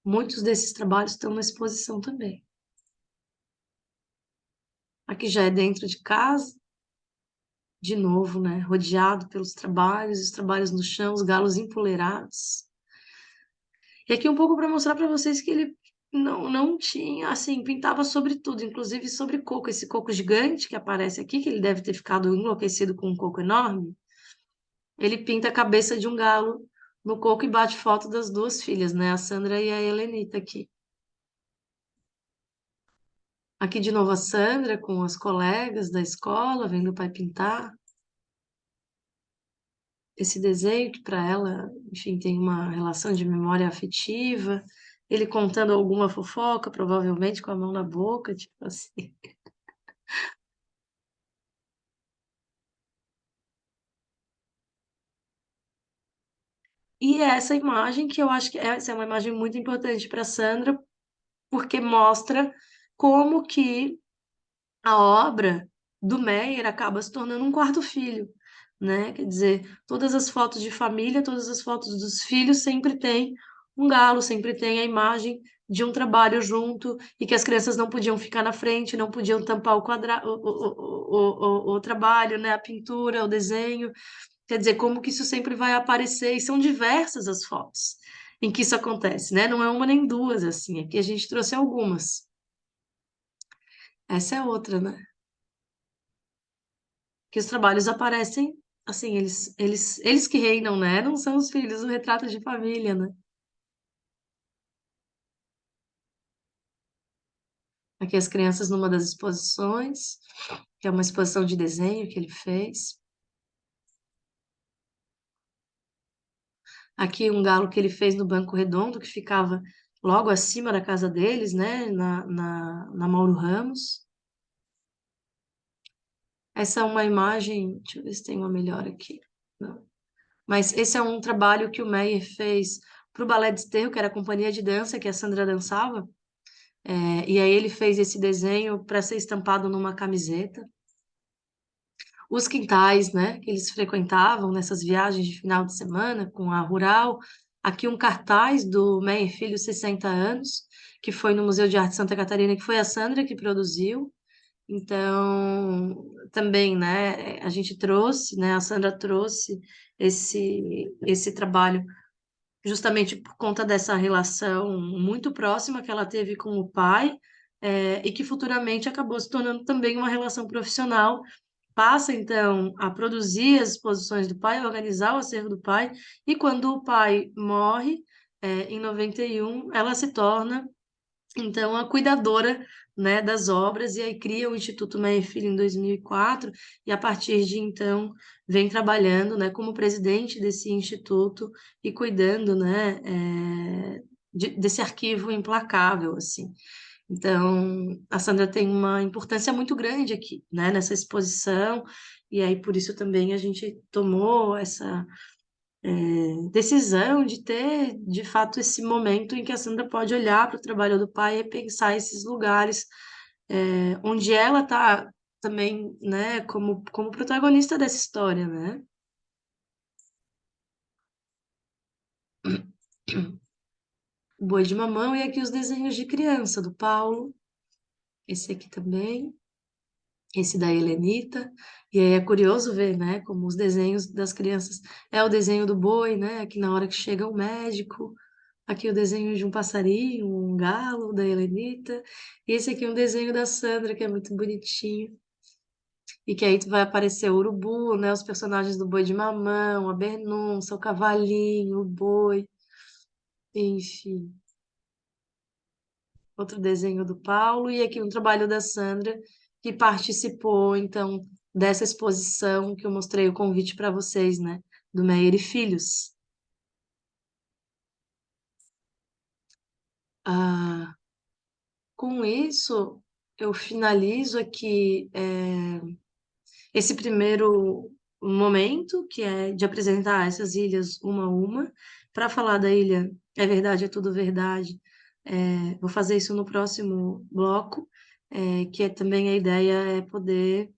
Muitos desses trabalhos estão na exposição também. Aqui já é dentro de casa, de novo, né? Rodeado pelos trabalhos, os trabalhos no chão, os galos empoleirados. E aqui um pouco para mostrar para vocês que ele não tinha, assim, pintava sobre tudo, inclusive sobre coco. Esse coco gigante que aparece aqui, que ele deve ter ficado enlouquecido com um coco enorme, ele pinta a cabeça de um galo no coco e bate foto das duas filhas, né? A Sandra e a Helenita aqui. Aqui de novo a Sandra com as colegas da escola, vendo o pai pintar. Esse desenho que para ela, enfim, tem uma relação de memória afetiva. Ele contando alguma fofoca, provavelmente com a mão na boca, tipo assim. E essa imagem que eu acho que essa é uma imagem muito importante para Sandra, porque mostra como que a obra do Meyer acaba se tornando um quarto filho, né? Quer dizer, todas as fotos de família, todas as fotos dos filhos sempre tem um galo, sempre tem a imagem de um trabalho junto e que as crianças não podiam ficar na frente, não podiam tampar o trabalho, né? A pintura, o desenho. Quer dizer, como que isso sempre vai aparecer, e são diversas as fotos em que isso acontece, né? Não é uma nem duas, assim, aqui a gente trouxe algumas. Essa é outra, né? Que os trabalhos aparecem, assim, eles que reinam, né? Não são os filhos, o retrato de família, né? Aqui as crianças numa das exposições, que é uma exposição de desenho que ele fez. Aqui um galo que ele fez no Banco Redondo, que ficava logo acima da casa deles, né, na Mauro Ramos. Essa é uma imagem, deixa eu ver se tem uma melhor aqui. Não. Mas esse é um trabalho que o Meyer fez para o Balé de Desterro, que era a companhia de dança que a Sandra dançava. E aí ele fez esse desenho para ser estampado numa camiseta. Os quintais, né, que eles frequentavam nessas viagens de final de semana com a Rural. Aqui um cartaz do Meyer Filho, 60 anos, que foi no Museu de Arte de Santa Catarina, que foi a Sandra que produziu. Então, também, né, a gente trouxe, né, a Sandra trouxe esse trabalho justamente por conta dessa relação muito próxima que ela teve com o pai, e que futuramente acabou se tornando também uma relação profissional. Passa, então, a produzir as exposições do pai, a organizar o acervo do pai, e quando o pai morre, em 91, ela se torna então, a cuidadora, né, das obras, e aí cria o Instituto Meyer Filho em 2004, e a partir de então vem trabalhando, né, como presidente desse instituto e cuidando, né, desse arquivo implacável, assim. Então, a Sandra tem uma importância muito grande aqui, né, nessa exposição, e aí por isso também a gente tomou essa decisão de ter, de fato, esse momento em que a Sandra pode olhar para o trabalho do pai e pensar esses lugares onde ela está também, né, como protagonista dessa história, né? O Boi de Mamão e aqui os desenhos de criança do Paulo, esse aqui também, esse da Helenita, e aí é curioso ver, né, como os desenhos das crianças é o desenho do boi, né, aqui na hora que chega o médico. Aqui o desenho de um passarinho, um galo da Helenita. E esse aqui é um desenho da Sandra, que é muito bonitinho. E que aí vai aparecer o urubu, né? Os personagens do Boi de Mamão, a Bernunça, o cavalinho, o boi. Enfim. Outro desenho do Paulo. E aqui um trabalho da Sandra, que participou, então, dessa exposição que eu mostrei o convite para vocês, né? Do Meyer e Filhos. Ah, com isso, eu finalizo aqui esse primeiro momento, que é de apresentar essas ilhas uma a uma. Para falar da ilha É Verdade, é Tudo Verdade, vou fazer isso no próximo bloco, que é também a ideia é poder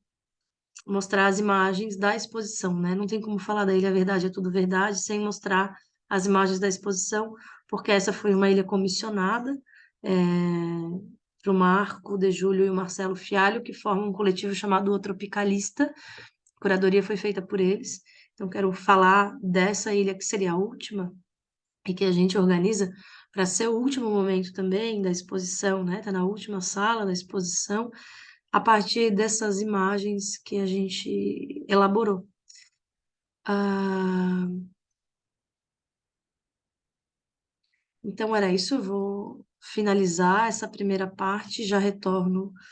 mostrar as imagens da exposição, né? Não tem como falar da ilha É Verdade, é Tudo Verdade sem mostrar as imagens da exposição, porque essa foi uma ilha comissionada, para o Marco de Júlio e o Marcelo Fialho, que formam um coletivo chamado O Tropicalista. A curadoria foi feita por eles. Então, quero falar dessa ilha que seria a última e que a gente organiza para ser o último momento também da exposição, né? Tá na última sala da exposição, a partir dessas imagens que a gente elaborou. Então, era isso. Eu vou finalizar essa primeira parte, já retorno